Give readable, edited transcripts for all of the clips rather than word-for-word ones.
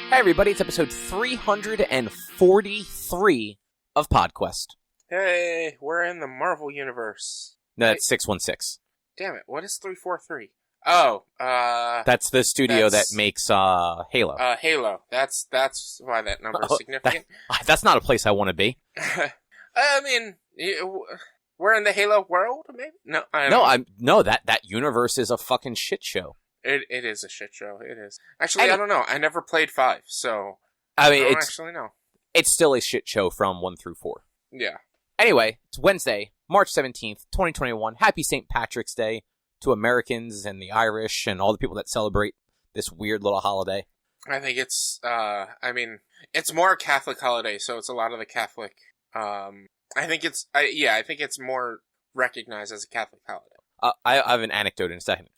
Hey everybody, it's episode 343 of PodQuest. Hey, we're in the Marvel Universe. No, that's 616. Damn it, what is 343? Oh, That's the studio that makes Halo. Halo. That's why that number is significant. That's not a place I want to be. I mean, we're in the Halo world, maybe? No, I don't know. That universe is a fucking shit show. It is a shit show. It is. Actually, I don't know. I never played 5, so I mean, don't actually know. It's still a shit show from 1 through 4. Yeah. Anyway, it's Wednesday, March 17th, 2021. Happy St. Patrick's Day to Americans and the Irish and all the people that celebrate this weird little holiday. I think it's, it's more a Catholic holiday, so it's a lot of the Catholic, I think it's more recognized as a Catholic holiday. I have an anecdote in a second.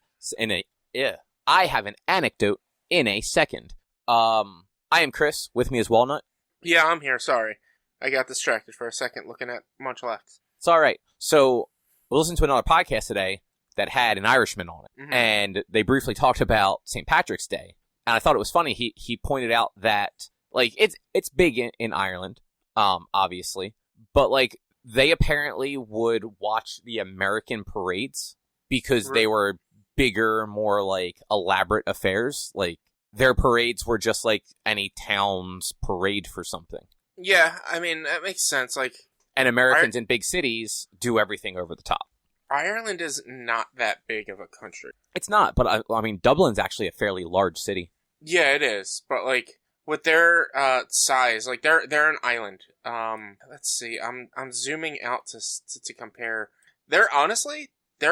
I have an anecdote in a second. I am Chris. With me is Walnut. Yeah, I'm here. Sorry. I got distracted for a second looking at Munchlax. It's all right. So, we listened to another podcast today that had an Irishman on it. Mm-hmm. And they briefly talked about St. Patrick's Day. And I thought it was funny. He pointed out that, like, it's big in Ireland, obviously. But, like, they apparently would watch the American parades because they were bigger, more like elaborate affairs. Like their parades were just like any town's parade for something. Yeah, I mean that makes sense. Like, and Americans in big cities do everything over the top. Ireland is not that big of a country. It's not, but I mean Dublin's actually a fairly large city. Yeah, it is. But like with their size, like they're an island. Let's see. I'm zooming out to compare. They're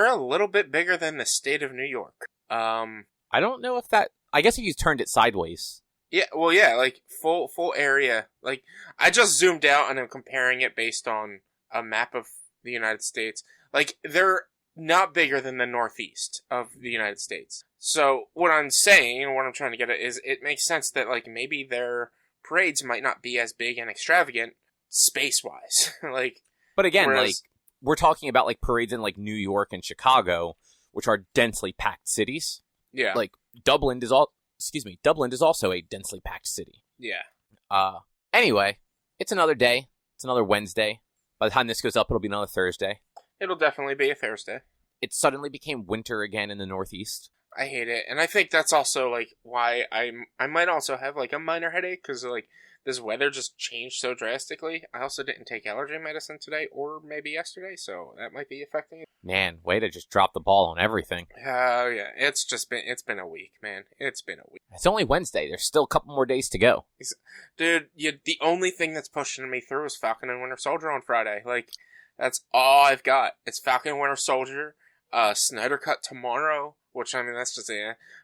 a little bit bigger than the state of New York. I don't know if that... I guess if you turned it sideways. Yeah, well, yeah, like, full area. Like, I just zoomed out and I'm comparing it based on a map of the United States. Like, they're not bigger than the northeast of the United States. So, what I'm saying, and what I'm trying to get at, is it makes sense that, like, maybe their parades might not be as big and extravagant space-wise. Like, but again, like... We're talking about, like, parades in, like, New York and Chicago, which are densely packed cities. Yeah. Like, Dublin is also a densely packed city. Yeah. Anyway, it's another day. It's another Wednesday. By the time this goes up, it'll be another Thursday. It'll definitely be a Thursday. It suddenly became winter again in the Northeast. I hate it. And I think that's also, like, why I might also have, like, a minor headache, because, like, this weather just changed so drastically. I also didn't take allergy medicine today, or maybe yesterday, so that might be affecting it. Man, way to just drop the ball on everything. Oh, yeah. It's been a week, man. It's been a week. It's only Wednesday. There's still a couple more days to go. Dude, the only thing that's pushing me through is Falcon and Winter Soldier on Friday. Like, that's all I've got. It's Falcon and Winter Soldier, Snyder Cut tomorrow, which, I mean, that's just,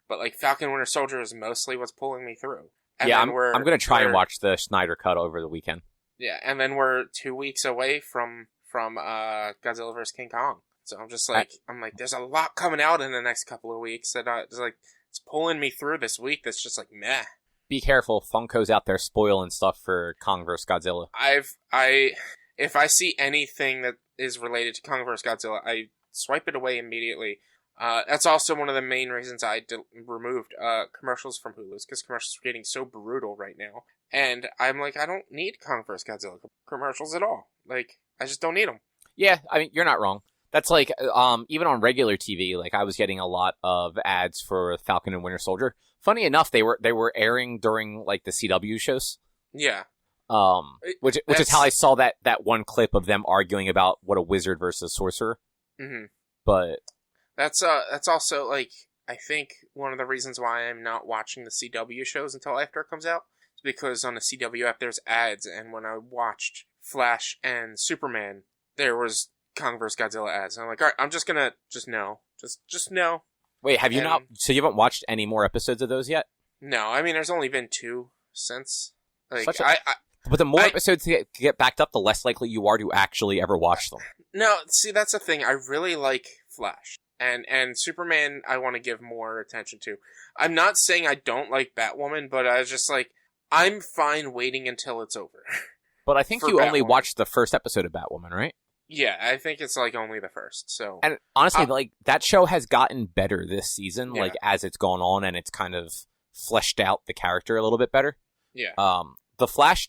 but, like, Falcon and Winter Soldier is mostly what's pulling me through. And yeah, I'm going to try and watch the Snyder Cut over the weekend. Yeah, and then we're 2 weeks away from Godzilla Vs King Kong. So I'm just like, there's a lot coming out in the next couple of weeks that it's pulling me through this week. That's just like, meh. Be careful, Funko's out there spoiling stuff for Kong vs Godzilla. If I see anything that is related to Kong vs Godzilla, I swipe it away immediately. That's also one of the main reasons I removed commercials from Hulu's, because commercials are getting so brutal right now. And I'm like, I don't need Kong vs. Godzilla commercials at all. Like, I just don't need them. Yeah, I mean, you're not wrong. That's like, even on regular TV, like, I was getting a lot of ads for Falcon and Winter Soldier. Funny enough, they were airing during, like, the CW shows. Yeah. Which is how I saw that one clip of them arguing about what a wizard versus sorcerer. Mm-hmm. But... That's also, like, I think one of the reasons why I'm not watching the CW shows until after it comes out is because on the CW app there's ads, and when I watched Flash and Superman, there was Kong vs. Godzilla ads. And I'm like, alright, I'm just gonna, no. Just no. Wait, have you not, so you haven't watched any more episodes of those yet? No, I mean, there's only been 2 since. Like, but the more episodes get backed up, the less likely you are to actually ever watch them. No, see, that's the thing. I really like Flash. And Superman, I want to give more attention to. I'm not saying I don't like Batwoman, but I was just like, I'm fine waiting until it's over. But I think you only watched the first episode of Batwoman, right? Yeah, I think it's like only the first. So, and honestly, like that show has gotten better this season, like as it's gone on, and it's kind of fleshed out the character a little bit better. Yeah. The Flash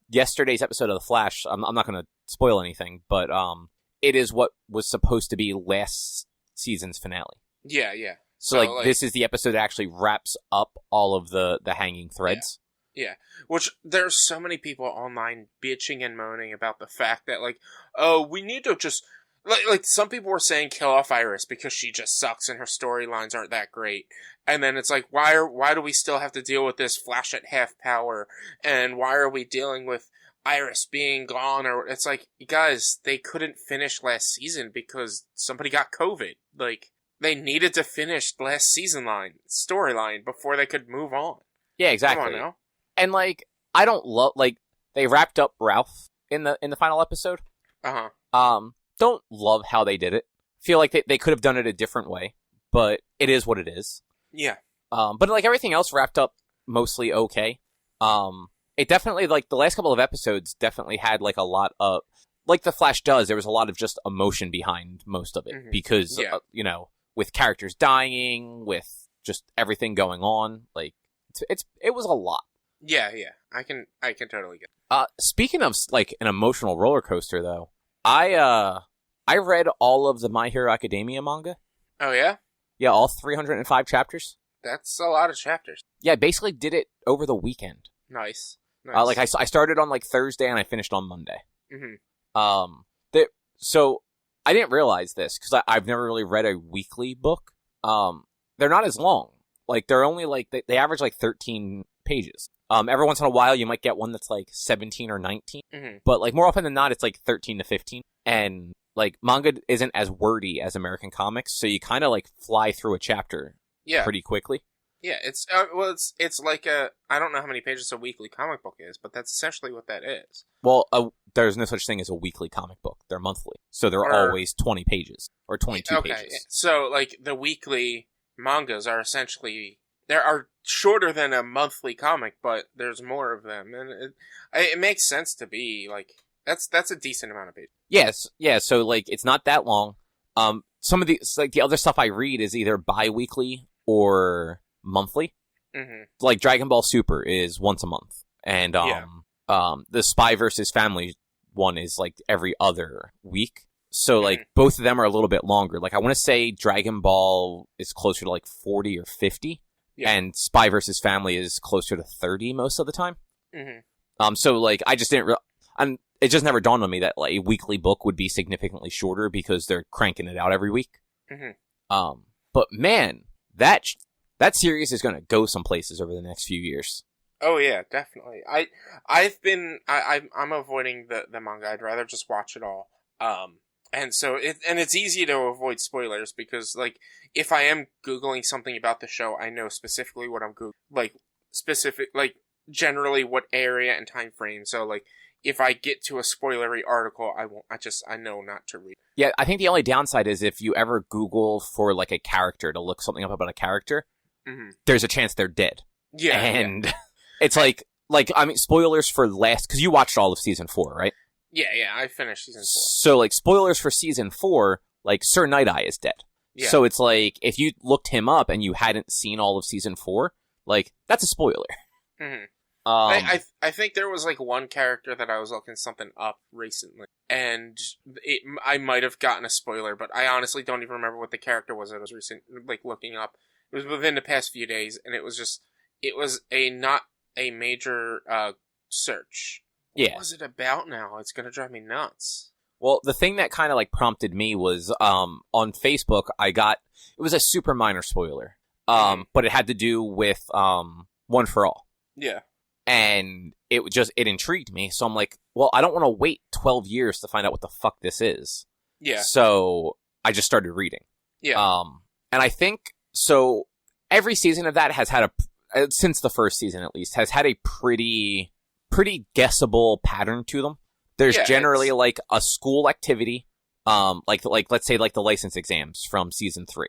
yesterday's episode of The Flash, I'm not going to spoil anything, but it is what was supposed to be last season's finale. Yeah, yeah. So like this is the episode that actually wraps up all of the hanging threads. Yeah. Which there's so many people online bitching and moaning about the fact that like, oh, we need to just like some people were saying kill off Iris because she just sucks and her storylines aren't that great. And then it's like, why do we still have to deal with this Flash at half power? And why are we dealing with Iris being gone? Or it's like, guys, they couldn't finish last season because somebody got COVID. Like, they needed to finish last storyline before they could move on. Yeah, exactly. Come on now. And like, I don't love like they wrapped up Ralph in the final episode. Don't love how they did it. Feel like they could have done it a different way, but it is what it is. Yeah. But like everything else wrapped up mostly okay. It definitely like the last couple of episodes definitely had like a lot of like the Flash does. There was a lot of just emotion behind most of it because you know, with characters dying, with just everything going on, like it was a lot. Yeah, yeah. I can totally get it. Speaking of like an emotional roller coaster though, I read all of the My Hero Academia manga. Oh yeah? Yeah, all 305 chapters. That's a lot of chapters. Yeah, I basically did it over the weekend. Nice. Like I started on like Thursday and I finished on Monday. Mm-hmm. So I didn't realize this because I've never really read a weekly book. They're not as long. Like they're only like they average like 13 pages. Every once in a while you might get one that's like 17 or 19, but like more often than not it's like 13 to 15. And like manga isn't as wordy as American comics, so you kind of like fly through a chapter pretty quickly. Yeah, it's like I don't know how many pages a weekly comic book is, but that's essentially what that is. Well, there's no such thing as a weekly comic book. They're monthly, so they're always 20 pages or 22 pages. Okay, so like the weekly mangas are essentially they are shorter than a monthly comic, but there's more of them, and it makes sense to be like that's a decent amount of pages. Yes, yeah. So like it's not that long. Some of the like the other stuff I read is either bi-weekly or monthly. Like Dragon Ball Super is once a month, and the Spy vs Family one is like every other week. So like both of them are a little bit longer. Like I want to say Dragon Ball is closer to like 40 or 50, and Spy vs Family is closer to 30 most of the time. So like I just didn't. It just never dawned on me that like a weekly book would be significantly shorter because they're cranking it out every week. But man, that series is going to go some places over the next few years. Oh yeah, definitely. I'm avoiding the manga. I'd rather just watch it all. And so it's easy to avoid spoilers because like if I am Googling something about the show, I know specifically what I'm Googling, like generally what area and time frame. So like if I get to a spoilery article, I won't. I know not to read. Yeah, I think the only downside is if you ever Google for like a character to look something up about a character, there's a chance they're dead. Yeah, and it's like I mean spoilers for because you watched all of season 4, right? Yeah, I finished season 4. So like spoilers for season 4, like Sir Night Eye is dead. Yeah. So it's like if you looked him up and you hadn't seen all of season 4, like that's a spoiler. I think there was like one character that I was looking something up recently, and I might have gotten a spoiler, but I honestly don't even remember what the character was I was looking up. It was within the past few days, and it was not a major search. Yeah. What was it about now? It's gonna drive me nuts. Well, the thing that kind of like prompted me was on Facebook it was a super minor spoiler, but it had to do with One for All. Yeah. And it intrigued me. So I'm like, well, I don't want to wait 12 years to find out what the fuck this is. Yeah. So I just started reading. Yeah. And I think, so every season of that has had since the first season at least, has had a pretty guessable pattern to them. There's generally like a school activity, like let's say like the license exams from season 3.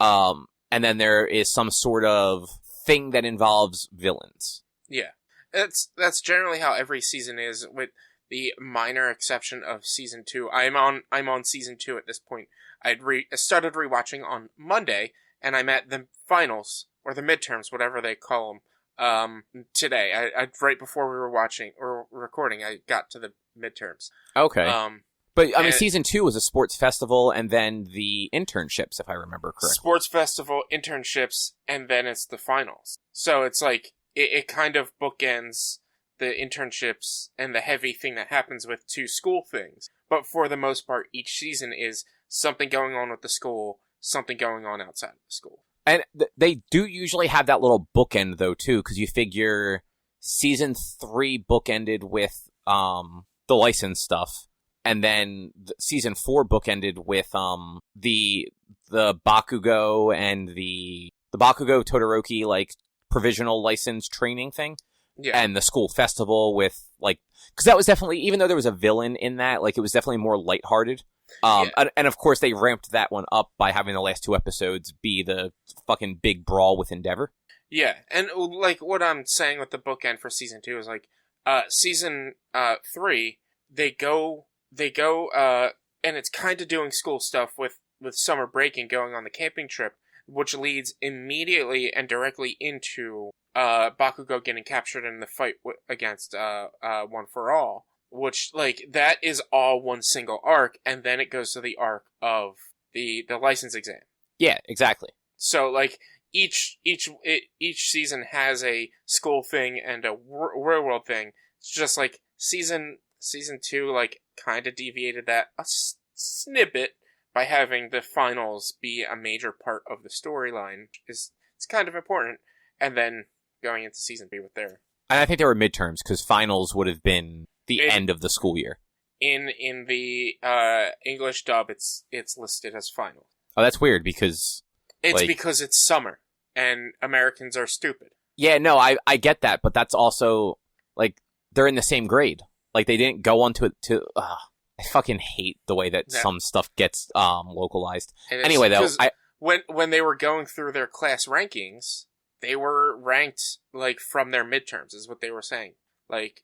And then there is some sort of thing that involves villains. Yeah. That's generally how every season is, with the minor exception of season 2. I'm on season 2 at this point. I started rewatching on Monday, and I'm at the finals, or the midterms, whatever they call them, today. I right before we were watching or recording, I got to the midterms. Okay. But, I mean, and season 2 was a sports festival and then the internships, if I remember correctly. Sports festival, internships, and then it's the finals. So it's like, it kind of bookends the internships and the heavy thing that happens with 2 school things. But for the most part, each season is something going on with the school, something going on outside of the school. And they do usually have that little bookend, though, too, because you figure season 3 bookended with the license stuff, and then season 4 bookended with the Bakugo and the Bakugo Todoroki, like, provisional license training thing. Yeah. And the school festival with, like, because that was definitely, even though there was a villain in that, like, it was definitely more lighthearted. And of course they ramped that one up by having the last 2 episodes be the fucking big brawl with Endeavor. Yeah, and like what I'm saying with the bookend for season 2 is like, season 3, they go, and it's kind of doing school stuff with summer break and going on the camping trip, which leads immediately and directly into Bakugo getting captured in the fight against One for All. Which, like, that is all one single arc, and then it goes to the arc of the license exam. Yeah, exactly. So, like, each season has a school thing and a real world thing. It's just like season 2, like, kind of deviated that a snippet by having the finals be a major part of the storyline. It's kind of important, and then going into season B with there. And I think there were midterms because finals would have been the end of the school year. In the English dub, it's listed as final. Oh, that's weird because because it's summer and Americans are stupid. Yeah, no, I get that, but that's also like they're in the same grade. Like they didn't go on to I fucking hate the way that some stuff gets localized. Anyway, though, when they were going through their class rankings, they were ranked like from their midterms, is what they were saying. Like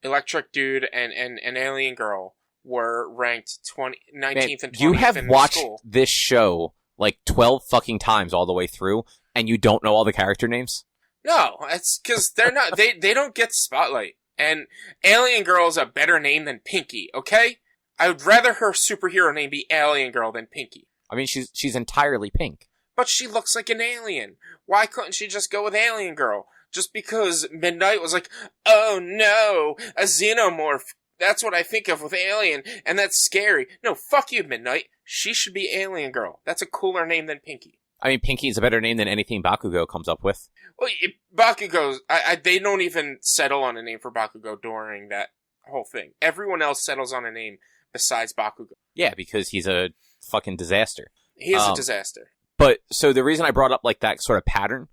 Electric Dude and Alien Girl were ranked 19th and 20th. You have watched school. This show like 12 fucking times all the way through, and you don't know all the character names? No, it's because they're not. they don't get spotlight. And Alien Girl is a better name than Pinky. Okay, I would rather her superhero name be Alien Girl than Pinky. I mean, she's entirely pink, but she looks like an alien. Why couldn't she just go with Alien Girl? Just because Midnight was like, oh no, a xenomorph. That's what I think of with Alien, and that's scary. No, fuck you, Midnight. She should be Alien Girl. That's a cooler name than Pinky. I mean, Pinky is a better name than anything Bakugo comes up with. Well, Bakugo's... they don't even settle on a name for Bakugo during that whole thing. Everyone else settles on a name besides Bakugo. Yeah, because he's a fucking disaster. He is a disaster. But, so the reason I brought up, like, that sort of pattern...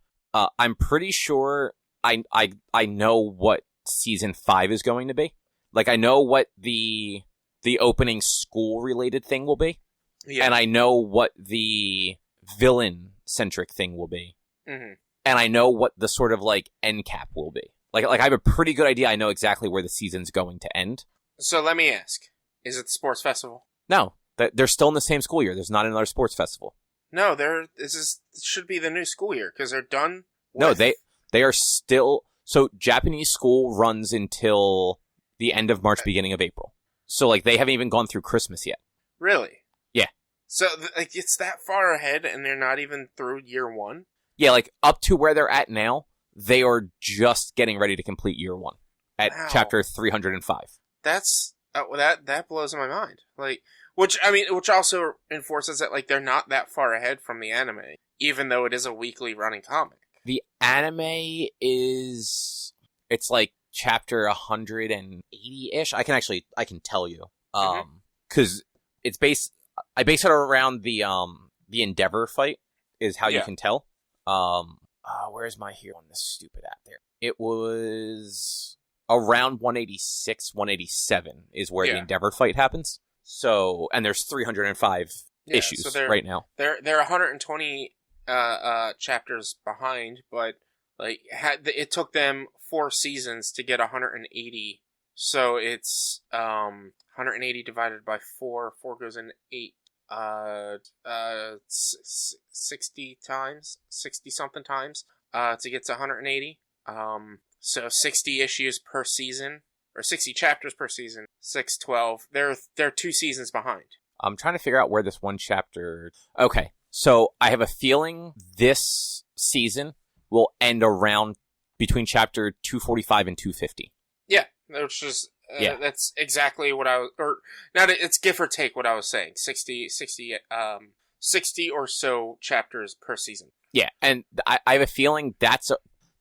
I'm pretty sure I know what season 5 is going to be. Like, I know what the opening school-related thing will be. Yeah. And I know what the villain-centric thing will be. Mm-hmm. And I know what the sort of, like, end cap will be. Like I have a pretty good idea. I know exactly where the season's going to end. So let me ask. Is it the sports festival? No. They're still in the same school year. There's not another sports festival. No, this should be the new school year because they're done. No, they are still. So Japanese school runs until the end of March, beginning of April. So like they haven't even gone through Christmas yet. Really? Yeah. So like it's that far ahead, and they're not even through year 1. Yeah, like up to where they're at now, they are just getting ready to complete year 1 at chapter 305. That's that blows my mind. Like. Which also enforces that, like, they're not that far ahead from the anime, even though it is a weekly running comic. The anime is, it's like chapter 180-ish. I can tell you. Cause I base it around the Endeavor fight, is how you can tell. Where's my hero on this stupid app there? It was around 186, 187 is where the Endeavor fight happens. So, and there's 305 issues right now. They're 120 chapters behind, but like it took them 4 seasons to get 180. So it's 180 divided by 4. 4 goes in 8. 60 something times. to get to 180. So 60 issues per season, or 60 chapters per season. 612. They're 2 seasons behind. I'm trying to figure out where this one chapter... Okay, so I have a feeling this season will end around between chapter 245 and 250. Yeah, which is... that's exactly what I was... Or, not, it's give or take what I was saying. 60 or so chapters per season. Yeah, and I have a feeling that's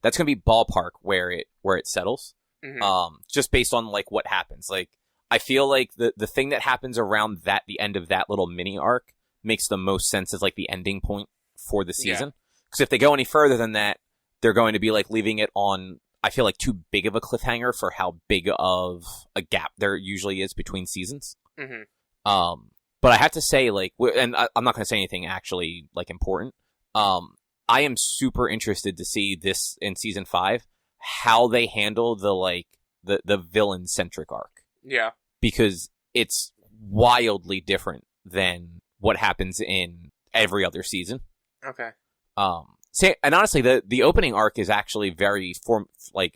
going to be ballpark where it settles. Mm-hmm. Just based on, like, what happens. Like, I feel like the thing that happens around the end of that little mini arc makes the most sense as, like, the ending point for the season. Because if they go any further than that, they're going to be, like, leaving it on, I feel like, too big of a cliffhanger for how big of a gap there usually is between seasons. Mm-hmm. But I have to say, like, and I'm not going to say anything actually, like, important. I am super interested to see this in season 5, how they handle the villain-centric arc. Yeah. Because it's wildly different than what happens in every other season. Okay. And honestly, the opening arc is actually very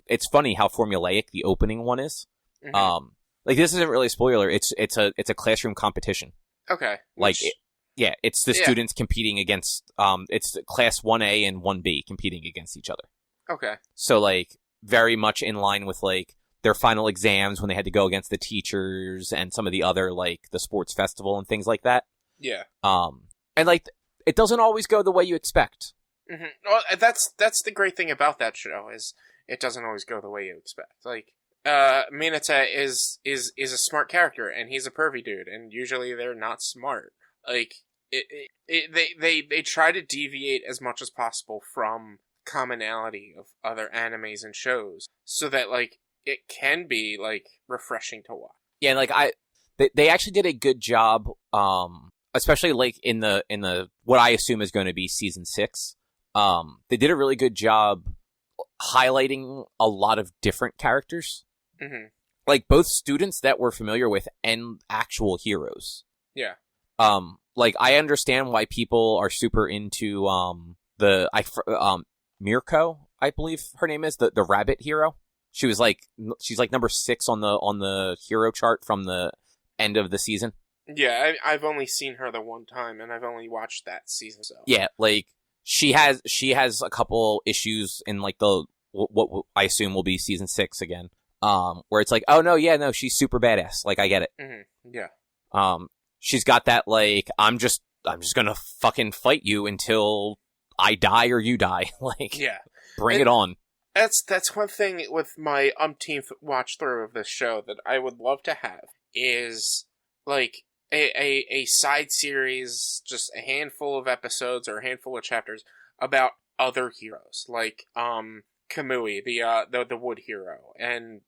it's funny how formulaic the opening one is. Mm-hmm. Like, this isn't really a spoiler. It's a classroom competition. Okay. It's the students competing against it's class 1A and 1B competing against each other. Okay. So, like, very much in line with, like, their final exams when they had to go against the teachers and some of the other, like, the sports festival and things like that. Yeah. And, like, it doesn't always go the way you expect. Mm-hmm. Well, that's the great thing about that show, is it doesn't always go the way you expect. Like, Mineta is a smart character, and he's a pervy dude, and usually they're not smart. Like, they try to deviate as much as possible from commonality of other animes and shows, so that, like, it can be, like, refreshing to watch. Yeah, and, like, they actually did a good job, especially, like, in the what I assume is going to be season 6. They did a really good job highlighting a lot of different characters. Mm-hmm. Like, both students that we're familiar with and actual heroes. Yeah. Like, I understand why people are super into, Mirko, I believe her name is, the rabbit hero. She's like number 6 on the hero chart from the end of the season. Yeah, I've only seen her the one time, and I've only watched that season. So yeah, like, she has a couple issues in, like, the what I assume will be season 6 again. Where it's like, oh no, she's super badass. Like, I get it. Mm-hmm. Yeah. She's got that, like, I'm just gonna fucking fight you until I die or you die. Like, yeah, bring it on. That's one thing with my umpteenth watch through of this show that I would love to have is, like, a side series, just a handful of episodes or a handful of chapters about other heroes, like Kamui, the wood hero, and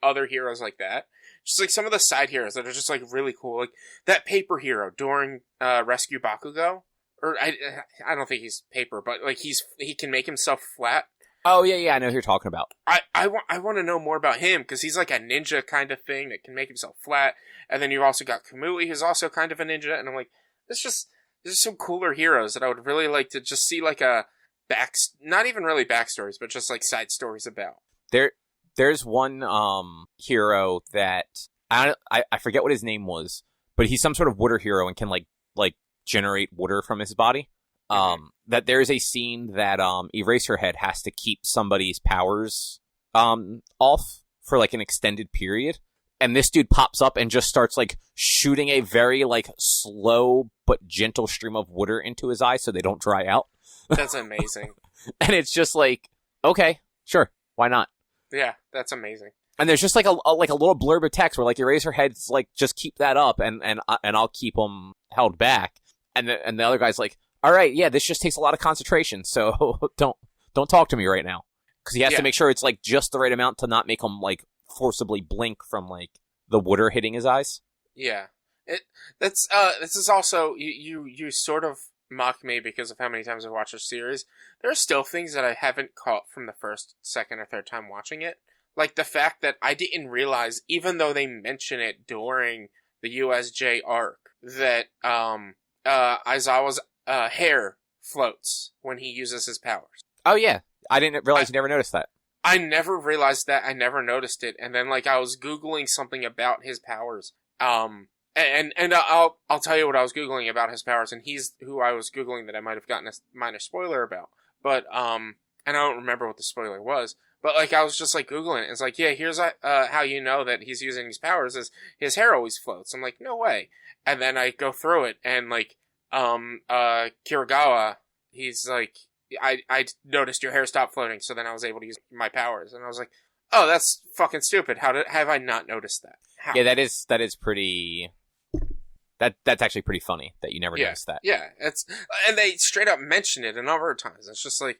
other heroes like that. Just, like, some of the side heroes that are just, like, really cool, like that paper hero during Rescue Bakugo, or I don't think he's paper, but, like, he can make himself flat. Oh yeah, I know who you're talking about. I want to know more about him, because he's like a ninja kind of thing that can make himself flat. And then you've also got Kamui, who's also kind of a ninja. And I'm like, there's some cooler heroes that I would really like to just see, like, not even really backstories, but just, like, side stories about. There's one hero that I forget what his name was, but he's some sort of water hero and can like generate water from his body. That there's a scene that Eraserhead has to keep somebody's powers off for, like, an extended period, and this dude pops up and just starts, like, shooting a very, like, slow but gentle stream of water into his eyes so they don't dry out. That's amazing. And it's just like, okay, sure, why not? Yeah, that's amazing. And there's just, like, a little blurb of text where, like, Eraserhead's like, just keep that up and I'll keep them held back. And the other guy's like, all right, yeah, this just takes a lot of concentration, so don't talk to me right now. Because he has to make sure it's, like, just the right amount to not make him, like, forcibly blink from, like, the water hitting his eyes. Yeah. This is also, you sort of mock me because of how many times I've watched this series. There are still things that I haven't caught from the first, second, or third time watching it. Like the fact that I didn't realize, even though they mention it during the USJ arc, that Aizawa's hair floats when he uses his powers. Oh yeah, I didn't realize you never noticed that. I never realized that. I never noticed it. And then, like, I was Googling something about his powers. And I'll tell you what I was Googling about his powers, and he's who I was Googling that I might have gotten a minor spoiler about. But, and I don't remember what the spoiler was. But, like, I was just, like, Googling it. It's like, yeah, here's how you know that he's using these powers is his hair always floats. I'm like, no way. And then I go through it, and, like, Kiragawa, he's like, I noticed your hair stopped floating, so then I was able to use my powers. And I was like, oh, that's fucking stupid. Have I not noticed that? How? Yeah, that is pretty... That's actually pretty funny that you never noticed that. Yeah, and they straight up mention it a number of times. It's just like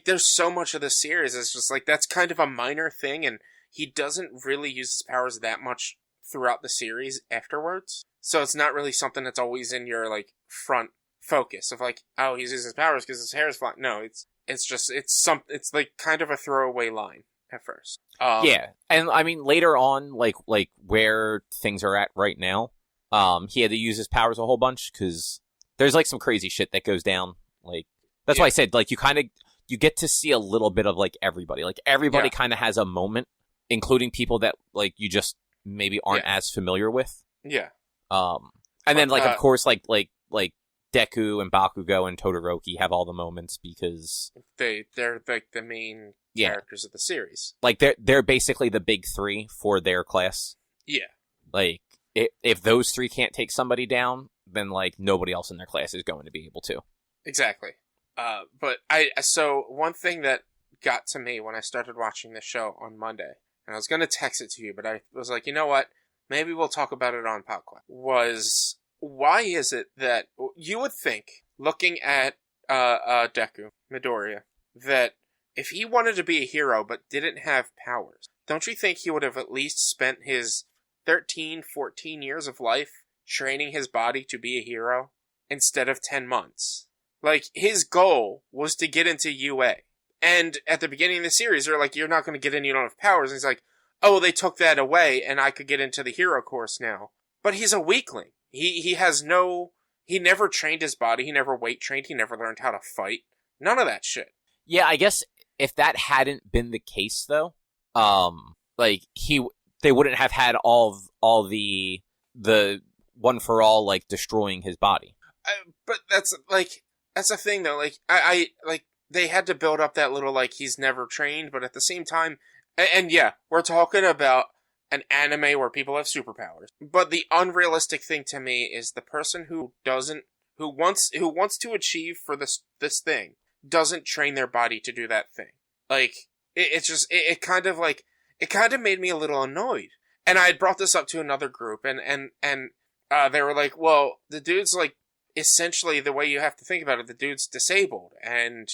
there's so much of the series. It's just like that's kind of a minor thing, and he doesn't really use his powers that much throughout the series afterwards. So it's not really something that's always in your like front focus of like, oh, he's using his powers because his hair is flying. No, it's like kind of a throwaway line at first. Yeah, and I mean later on, like where things are at right now. He had to use his powers a whole bunch because there's like some crazy shit that goes down. Like that's why I said like you get to see a little bit of like everybody. Like everybody kind of has a moment, including people that like you just maybe aren't as familiar with. Yeah. And then like of course like Deku and Bakugo and Todoroki have all the moments because they're like the main characters of the series. Like they're basically the big three for their class. Yeah. Like. If those three can't take somebody down, then like nobody else in their class is going to be able to. Exactly. But so one thing that got to me when I started watching the show on Monday, and I was going to text it to you, but I was like, you know what? Maybe we'll talk about it on PodQuest. Was why is it that you would think, looking at Deku Midoriya, that if he wanted to be a hero but didn't have powers, don't you think he would have at least spent his 13, 14 years of life training his body to be a hero instead of 10 months. Like, his goal was to get into UA. And at the beginning of the series, they're like, you're not going to get in, you don't have powers. And he's like, oh, they took that away and I could get into the hero course now. But he's a weakling. He never trained his body. He never weight trained. He never learned how to fight. None of that shit. Yeah, I guess if that hadn't been the case though, they wouldn't have had all the one for all like destroying his body. But that's the thing though. Like I they had to build up that little like he's never trained, but at the same time, and yeah, we're talking about an anime where people have superpowers. But the unrealistic thing to me is the person who wants to achieve for this thing doesn't train their body to do that thing. Like it kind of made me a little annoyed. And I had brought this up to another group, and they were like, well, the dude's like, essentially the way you have to think about it, the dude's disabled, and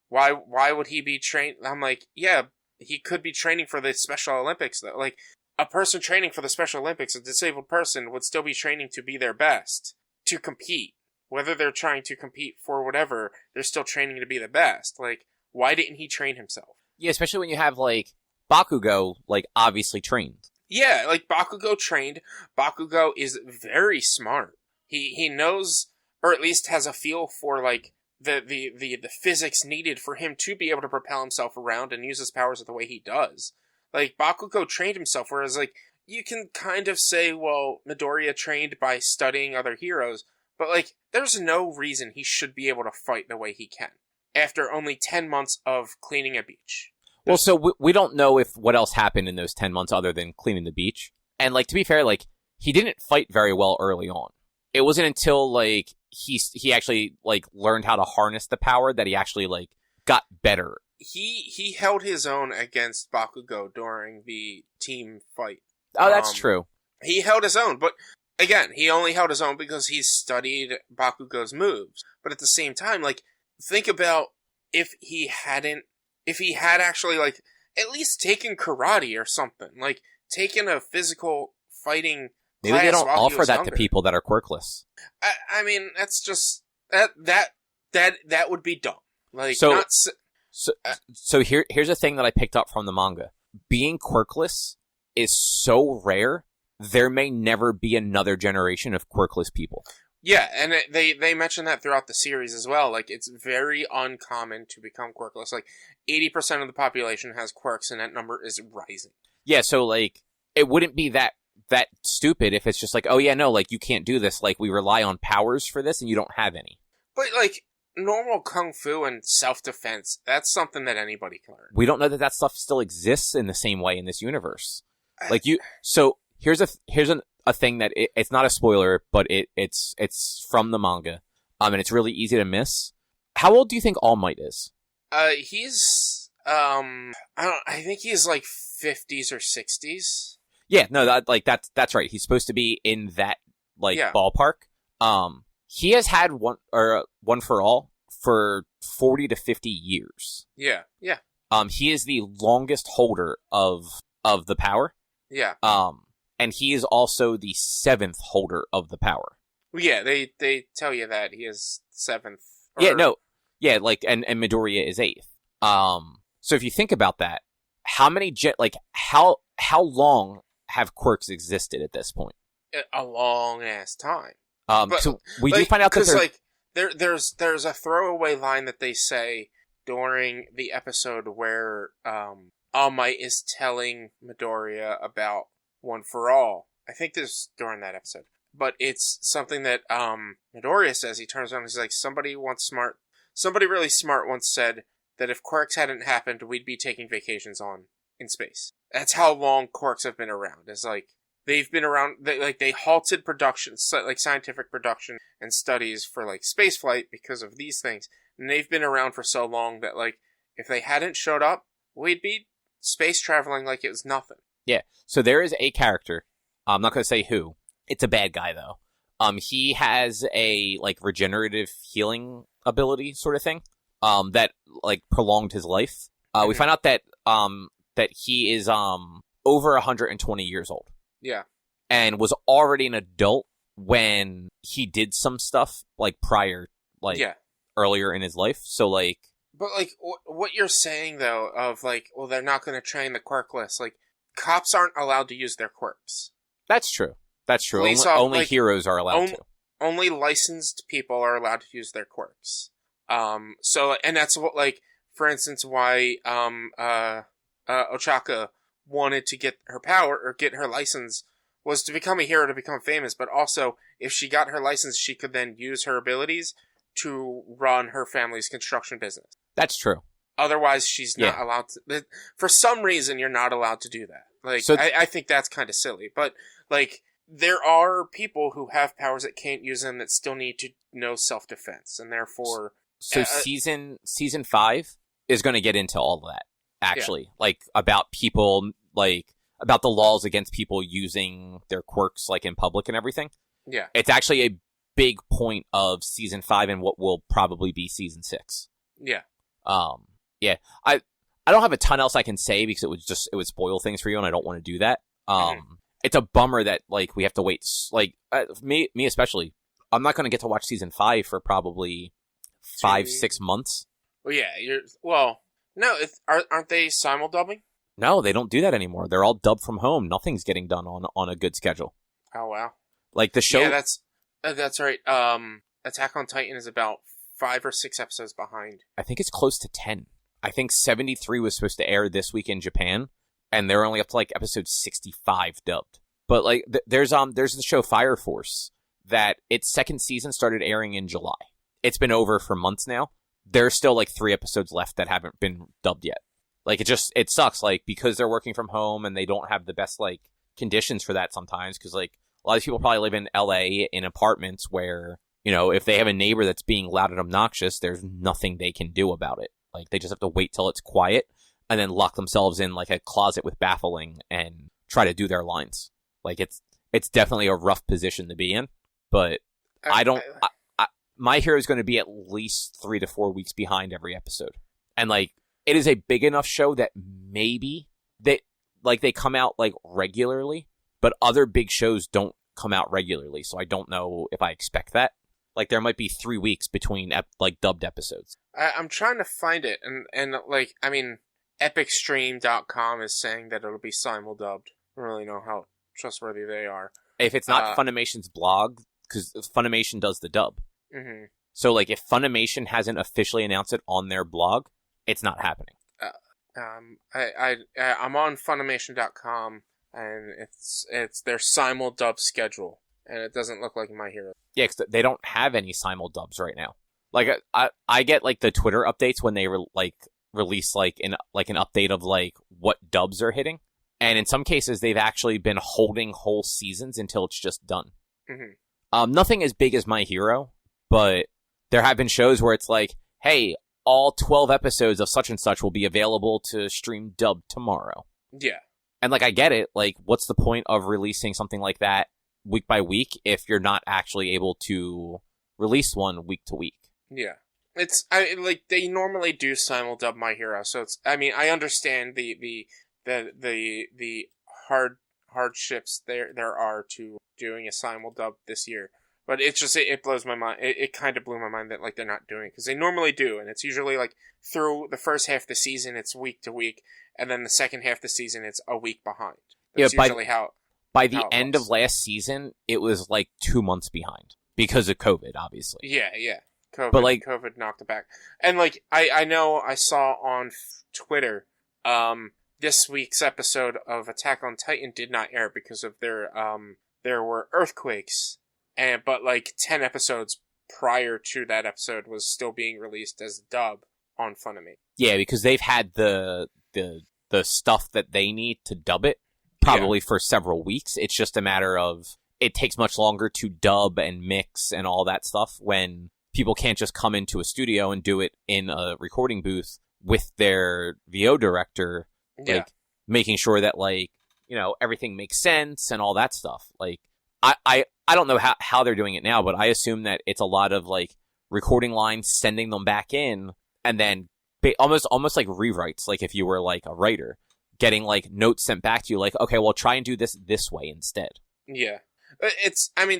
why would he be trained? I'm like, yeah, he could be training for the Special Olympics, though. Like, a person training for the Special Olympics, a disabled person, would still be training to be their best, to compete. Whether they're trying to compete for whatever, they're still training to be the best. Like, why didn't he train himself? Yeah, especially when you have, like, Bakugo, like, obviously trained. Yeah, like, Bakugo trained. Bakugo is very smart. He knows, or at least has a feel for, like, the physics needed for him to be able to propel himself around and use his powers the way he does. Like, Bakugo trained himself, whereas, like, you can kind of say, well, Midoriya trained by studying other heroes, but, like, there's no reason he should be able to fight the way he can after only 10 months of cleaning a beach. Well, so we don't know what else happened in those 10 months other than cleaning the beach. And, like, to be fair, like, he didn't fight very well early on. It wasn't until, like, he actually, like, learned how to harness the power that he actually, like, got better. He held his own against Bakugo during the team fight. Oh, that's true. He held his own, but, again, he only held his own because he studied Bakugo's moves. But at the same time, like, think about if he had actually, like, at least taken karate or something. Like, taken a physical fighting class. Maybe they don't offer that younger. To people that are quirkless. I mean, that's just... That would be dumb. Like, So here's a thing that I picked up from the manga. Being quirkless is so rare, there may never be another generation of quirkless people. Yeah, and they mention that throughout the series as well. Like, it's very uncommon to become quirkless. Like, 80% of the population has quirks, and that number is rising. Yeah, so, like, it wouldn't be that stupid if it's just like, oh, yeah, no, like, you can't do this. Like, we rely on powers for this, and you don't have any. But, like, normal kung fu and self-defense, that's something that anybody can learn. We don't know that stuff still exists in the same way in this universe. Like, so, here's a thing that it's not a spoiler, but it's from the manga, and it's really easy to miss. How old do you think All Might is? He's I think he's like 50s or 60s. Yeah, no, that's right. He's supposed to be in that ballpark. He has had one for all for 40 to 50 years. Yeah. He is the longest holder of the power. Yeah. And he is also the 7th holder of the power. Yeah, they tell you that he is 7th. And Midoriya is 8th. So if you think about that, how many how long have quirks existed at this point? A long ass time. So we do find out that there's a throwaway line that they say during the episode where All Might is telling Midoriya about One for All. I think this is during that episode. But it's something that Midoriya says. He turns around and he's like, somebody really smart once said that if quirks hadn't happened, we'd be taking vacations in space. That's how long quirks have been around. It's like, they've been around, they halted production, like scientific production and studies for like space flight because of these things. And they've been around for so long that like, if they hadn't showed up, we'd be space traveling like it was nothing. Yeah. So there is a character. I'm not going to say who. It's a bad guy though. He has a like regenerative healing ability sort of thing. That like prolonged his life. We find out that he is over 120 years old. Yeah. And was already an adult when he did some stuff like prior, earlier in his life. So like, but like what you're saying though, of like, well, they're not going to train the quirkless. Like, cops aren't allowed to use their quirks. That's true. Only heroes are allowed to. Only licensed people are allowed to use their quirks. So, and that's what, like, for instance, why Ochaka wanted to get her power or get her license was to become a hero, to become famous, but also if she got her license, she could then use her abilities to run her family's construction business. That's true. Otherwise, she's not allowed to. For some reason, you're not allowed to do that. Like, so I think that's kind of silly. But, like, there are people who have powers that can't use them that still need to know self-defense, and therefore... So season 5 is going to get into all of that, actually. Like, about people, like, about the laws against people using their quirks, like, in public and everything. Yeah. It's actually a big point of season 5 and what will probably be season 6. Yeah. Yeah. I don't have a ton else I can say because it would spoil things for you, and I don't want to do that. It's a bummer that, like, we have to wait, like, me especially, I'm not going to get to watch season 5 for probably 5-6 months. Well, yeah, aren't they simul-dubbing? No, they don't do that anymore. They're all dubbed from home. Nothing's getting done on a good schedule. Oh, wow. Like, the show... Yeah, that's right. Attack on Titan is about 5 or 6 episodes behind. I think it's close to 10. I think 73 was supposed to air this week in Japan, and they're only up to, like, episode 65 dubbed. But, like, there's the show Fire Force that its second season started airing in July. It's been over for months now. There's still, like, 3 episodes left that haven't been dubbed yet. Like, it sucks, like, because they're working from home and they don't have the best, like, conditions for that sometimes, because, like, a lot of people probably live in LA in apartments where, you know, if they have a neighbor that's being loud and obnoxious, there's nothing they can do about it. Like, they just have to wait till it's quiet and then lock themselves in, like, a closet with baffling and try to do their lines. Like, it's definitely a rough position to be in, but My Hero is going to be at least 3 to 4 weeks behind every episode. And, like, it is a big enough show that maybe they come out, like, regularly, but other big shows don't come out regularly. So I don't know if I expect that. Like, there might be 3 weeks between, dubbed episodes. I'm trying to find it. And like, I mean, epicstream.com is saying that it'll be simul-dubbed. I don't really know how trustworthy they are. If it's not Funimation's blog, because Funimation does the dub. Mm-hmm. So, like, if Funimation hasn't officially announced it on their blog, it's not happening. I'm on Funimation.com, and it's their simul dub schedule, and it doesn't look like My Hero. Yeah, because they don't have any simul dubs right now. Like, I get, like, the Twitter updates when they release, like, an update of, like, what dubs are hitting. And in some cases, they've actually been holding whole seasons until it's just done. Mm-hmm. Nothing as big as My Hero, but there have been shows where it's like, hey, all 12 episodes of such and such will be available to stream dubbed tomorrow. Yeah. And, like, I get it. Like, what's the point of releasing something like that week by week if you're not actually able to release one week to week? Yeah. They normally do simul dub My Hero, so I understand the hardships there are to doing a simul dub this year. But it's just, it blows my mind. It kind of blew my mind that, like, they're not doing it. Because they normally do. And it's usually, like, through the first half of the season, it's week to week. And then the second half of the season, it's a week behind. That's usually by the end of last season, it was, like, 2 months behind. Because of COVID, obviously. Yeah. COVID knocked it back. And, like, I know I saw on Twitter, this week's episode of Attack on Titan did not air because of there were earthquakes. But like 10 episodes prior to that episode was still being released as a dub on Funimation. Yeah, because they've had the stuff that they need to dub it probably for several weeks. It's just a matter of it takes much longer to dub and mix and all that stuff when people can't just come into a studio and do it in a recording booth with their VO director, like making sure that, like, you know, everything makes sense and all that stuff. Like, I don't know how they're doing it now, but I assume that it's a lot of, like, recording lines, sending them back in, and then almost like rewrites, like if you were, like, a writer, getting, like, notes sent back to you, like, okay, well, try and do this way instead. Yeah.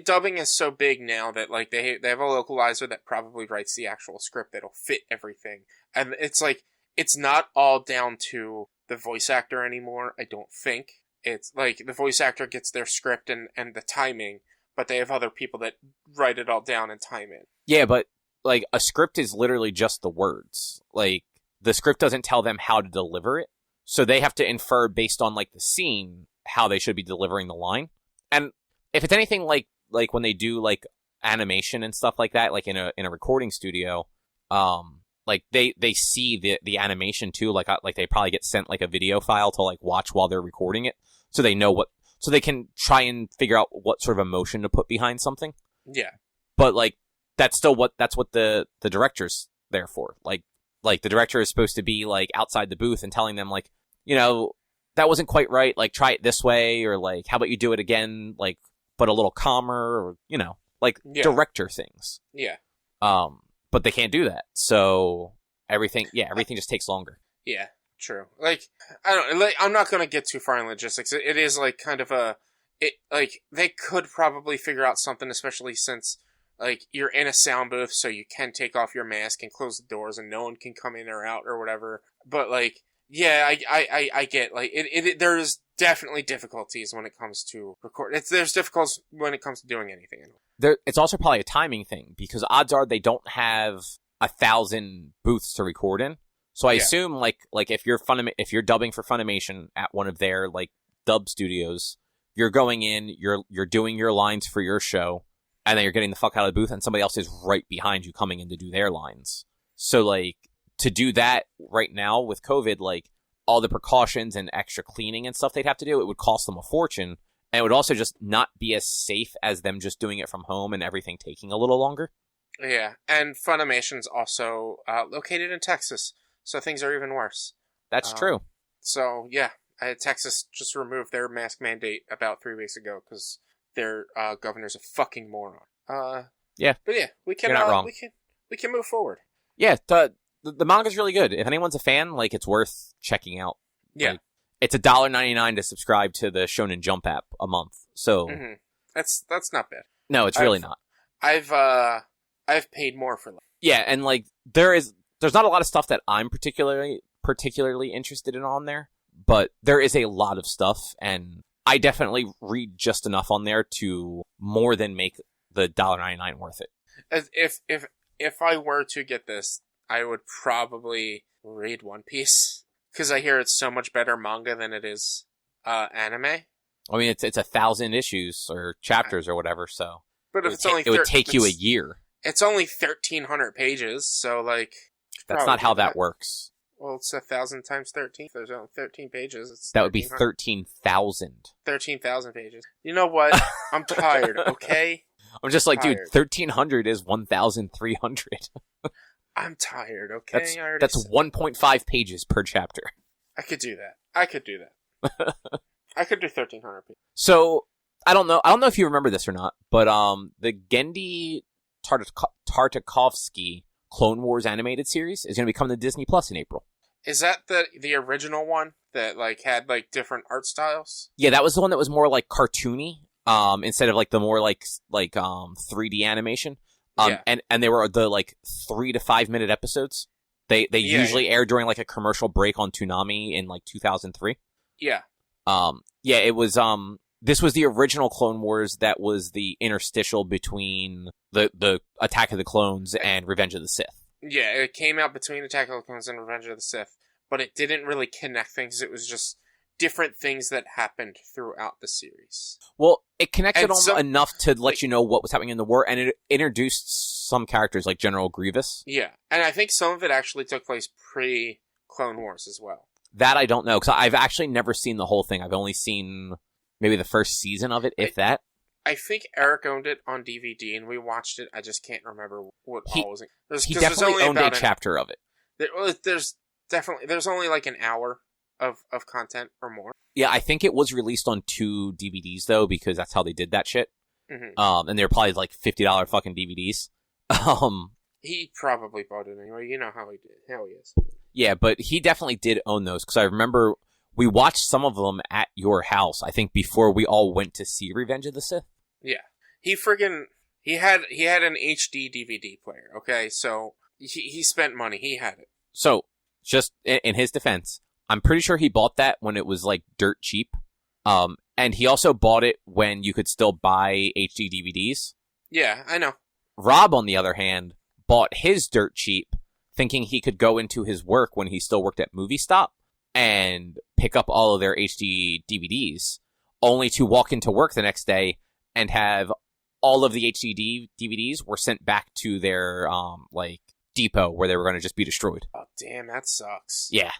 Dubbing is so big now that, like, they have a localizer that probably writes the actual script that'll fit everything. And it's, like, it's not all down to the voice actor anymore, I don't think. It's, like, the voice actor gets their script and the timing, but they have other people that write it all down and time it. Yeah, but, like, a script is literally just the words. Like, the script doesn't tell them how to deliver it, so they have to infer based on, like, the scene how they should be delivering the line. And if it's anything like when they do, like, animation and stuff like that, like in a recording studio, like they see the animation too, like they probably get sent, like, a video file to, like, watch while they're recording it, so they know so they can try and figure out what sort of emotion to put behind something. Yeah. But, like, that's what the director's there for. Like the director is supposed to be, like, outside the booth and telling them, like, you know, that wasn't quite right, like, try it this way, or, like, how about you do it again, like, but a little calmer, or, you know, like, director things. Yeah. But they can't do that. So everything just takes longer. Yeah. True. Like, I don't, like, I'm not gonna get too far in logistics. It is, like, kind of like, they could probably figure out something, especially since, like, you're in a sound booth, so you can take off your mask and close the doors, and no one can come in or out or whatever. But, like, yeah, I get, like, there's definitely difficulties when it comes to record. There's difficulties when it comes to doing anything. It's also probably a timing thing, because odds are they don't have 1,000 booths to record in. So I assume, like if you're dubbing for Funimation at one of their, like, dub studios, you're going in, you're doing your lines for your show, and then you're getting the fuck out of the booth, and somebody else is right behind you coming in to do their lines. So, like, to do that right now with COVID, like, all the precautions and extra cleaning and stuff they'd have to do, it would cost them a fortune, and it would also just not be as safe as them just doing it from home and everything taking a little longer. Yeah, and Funimation's also located in Texas, so things are even worse. That's true. So, yeah, Texas just removed their mask mandate about 3 weeks ago because their governor's a fucking moron. Yeah. But yeah, You're not wrong. We can move forward. Yeah, the manga's really good. If anyone's a fan, like, it's worth checking out. Yeah. Like, it's $1.99 to subscribe to the Shonen Jump app a month. So that's not bad. No, it's really not. I've paid more for that. Yeah, and, like, there's not a lot of stuff that I'm particularly interested in on there, but there is a lot of stuff, and I definitely read just enough on there to more than make the $1.99 worth it. If I were to get this, I would probably read One Piece because I hear it's so much better manga than it is anime. I mean, it's 1,000 issues or chapters or whatever, so. But if it would take you a year. It's only 1,300 pages, so like. That's not how that works. Well, it's 1,000 times 13. If there's only 13 pages, that would be 13,000. 13,000 pages. You know what? I'm tired. Okay. I'm just like, dude, 1,300 is 1,300. I'm tired. Okay. That's 1.5 pages per chapter. I could do that. I could do 1,300 pages. So I don't know if you remember this or not, but the Genndy Tartakovsky Clone Wars animated series is going to be coming to Disney Plus in April. Is that the original one that like had like different art styles? Yeah, that was the one that was more like cartoony, instead of like the more like 3D animation. Yeah. And they were the like 3 to 5 minute episodes. They usually air during like a commercial break on Toonami in like 2003. Yeah. Yeah, it was this was the original Clone Wars that was the interstitial between the Attack of the Clones and Revenge of the Sith. Yeah, it came out between Attack of the Clones and Revenge of the Sith, but it didn't really connect things. It was just different things that happened throughout the series. Well, it connected enough to let you know what was happening in the war, and it introduced some characters like General Grievous. Yeah, and I think some of it actually took place pre-Clone Wars as well. That I don't know, because I've actually never seen the whole thing. I've only seen maybe the first season of it, if that. I think Eric owned it on DVD, and we watched it. I just can't remember what all was in it. He definitely owned a chapter of it. There's only like an hour of content or more. Yeah, I think it was released on 2 DVDs, though, because that's how they did that shit. Mm-hmm. And they're probably like $50 fucking DVDs. He probably bought it anyway. You know how he is. Yeah, but he definitely did own those, because I remember we watched some of them at your house, I think, before we all went to see Revenge of the Sith. Yeah. He had an HD DVD player, okay? So he spent money. He had it. So, just in his defense, I'm pretty sure he bought that when it was like dirt cheap. And he also bought it when you could still buy HD DVDs. Yeah, I know. Rob, on the other hand, bought his dirt cheap, thinking he could go into his work when he still worked at Movie Stop and pick up all of their HD DVDs, only to walk into work the next day and have all of the HD DVDs were sent back to their depot where they were going to just be destroyed. Oh, damn, that sucks. Yeah.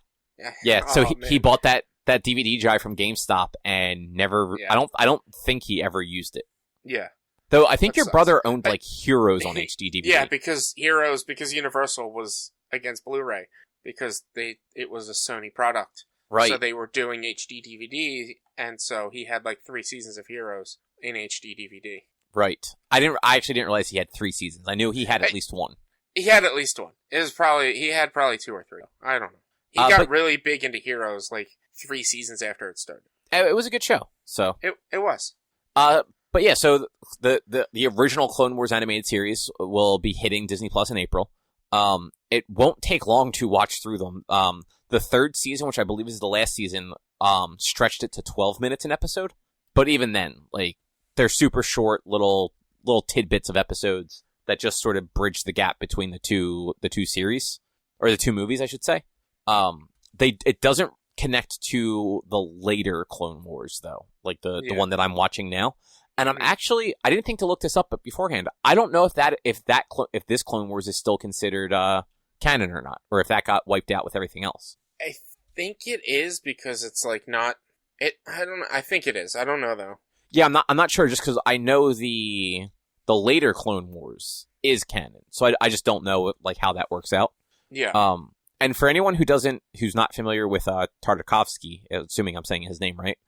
So he bought that DVD drive from GameStop and never. Yeah. I don't think he ever used it. Yeah. Though I think your brother owned like Heroes on HD DVD. Yeah, because Universal was against Blu-ray because it was a Sony product. Right. So they were doing HD DVD, and so he had like 3 seasons of Heroes in HD DVD. Right. I actually didn't realize he had 3 seasons. I knew he had at least 1. He had at least 1. He had probably 2 or 3. I don't know. He got really big into Heroes like 3 seasons after it started. It was a good show. So it was. But yeah, so the original Clone Wars animated series will be hitting Disney Plus in April. It won't take long to watch through them. The 3rd season, which I believe is the last season, stretched it to 12 minutes an episode. But even then, like, they're super short little tidbits of episodes that just sort of bridge the gap between the two series, or the 2 movies, I should say. It doesn't connect to the later Clone Wars though, like the one that I'm watching now. And I didn't think to look this up beforehand. I don't know if this Clone Wars is still considered canon or not, or if that got wiped out with everything else. I think it is because it's like not it. I don't know. I think it is. I don't know though. Yeah, I'm not sure, just because I know the later Clone Wars is canon, so I just don't know like how that works out. Yeah. And for anyone who's not familiar with Tartakovsky, assuming I'm saying his name right,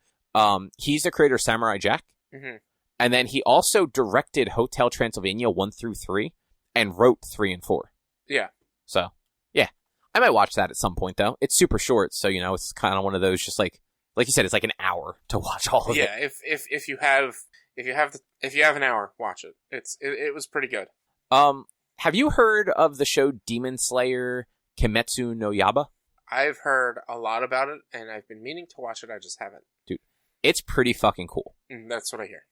he's the creator of Samurai Jack. Mm-hmm. And then he also directed Hotel Transylvania 1 through 3 and wrote 3 and 4. Yeah. So, yeah. I might watch that at some point, though. It's super short, so, it's kind of one of those just like you said, it's like an hour to watch all of it. Yeah, if you have an hour, watch it. It was pretty good. Have you heard of the show Demon Slayer Kimetsu no Yaiba? I've heard a lot about it, and I've been meaning to watch it, I just haven't. Dude, it's pretty fucking cool. That's what I hear.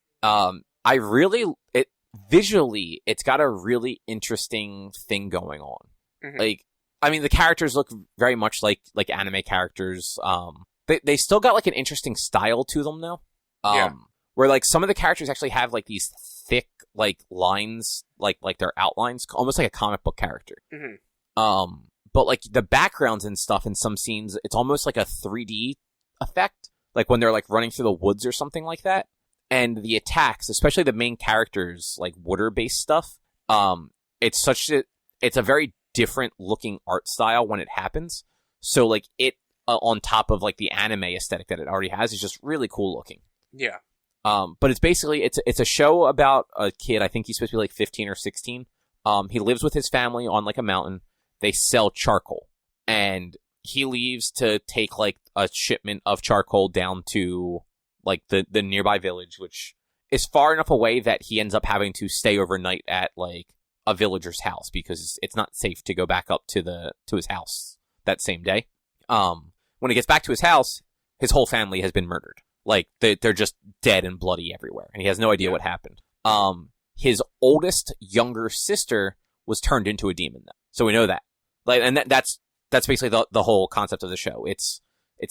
visually, it's got a really interesting thing going on. Mhm. Like, I mean, the characters look very much like anime characters. They still got like an interesting style to them though. Yeah. Where like some of the characters actually have like these thick like lines, like their outlines, almost like a comic book character. Mhm. But like the backgrounds and stuff in some scenes, it's almost like a 3D effect, like when they're like running through the woods or something like that. And the attacks, especially the main characters, like water-based stuff, it's a very different looking art style when it happens. So like it on top of like the anime aesthetic that it already has is just really cool looking. Yeah. But it's basically it's a show about a kid. I think he's supposed to be like 15 or 16. He lives with his family on like a mountain. They sell charcoal, and he leaves to take like a shipment of charcoal down to like the nearby village, which is far enough away that he ends up having to stay overnight at like a villager's house because it's not safe to go back up to his house that same day. When he gets back to his house, his whole family has been murdered. Like they're just dead and bloody everywhere, and he has no idea what happened. His oldest younger sister was turned into a demon, though. So we know that. Like, and that's basically the whole concept of the show. It's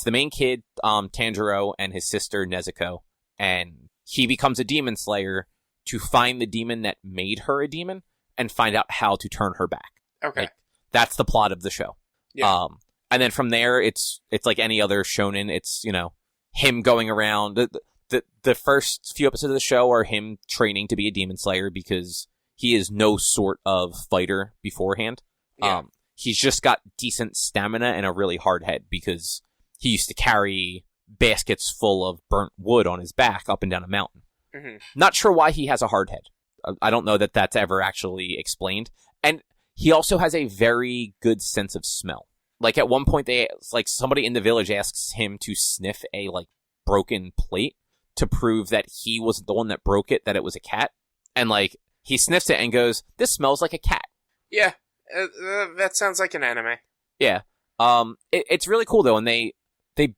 the main kid, Tanjiro, and his sister Nezuko, and he becomes a demon slayer to find the demon that made her a demon and find out how to turn her back. Okay. Like, that's the plot of the show. Yeah. And then from there, it's like any other shonen. It's, you know, him going around. The first few episodes of the show are him training to be a demon slayer because he is no sort of fighter beforehand. Yeah. He's just got decent stamina and a really hard head because he used to carry baskets full of burnt wood on his back up and down a mountain. Mhm. Not sure why he has a hard head. I don't know that that's ever actually explained. And he also has a very good sense of smell. Like at one point, somebody in the village asks him to sniff a like broken plate to prove that he wasn't the one that broke it, that it was a cat. And like he sniffs it and goes, "This smells like a cat." Yeah. That sounds like an anime. Yeah. It's really cool though, and they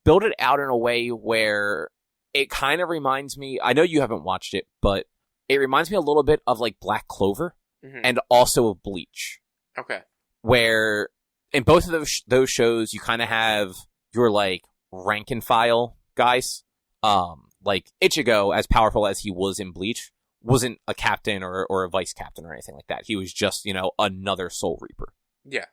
build it out in a way where it kind of reminds me. I know you haven't watched it, but it reminds me a little bit of like Black Clover and also of Bleach. Okay. Where in both of those shows, you kind of have your like rank and file guys. Like Ichigo, as powerful as he was in Bleach, wasn't a captain or a vice captain or anything like that. He was just, you know, another Soul Reaper. Yeah.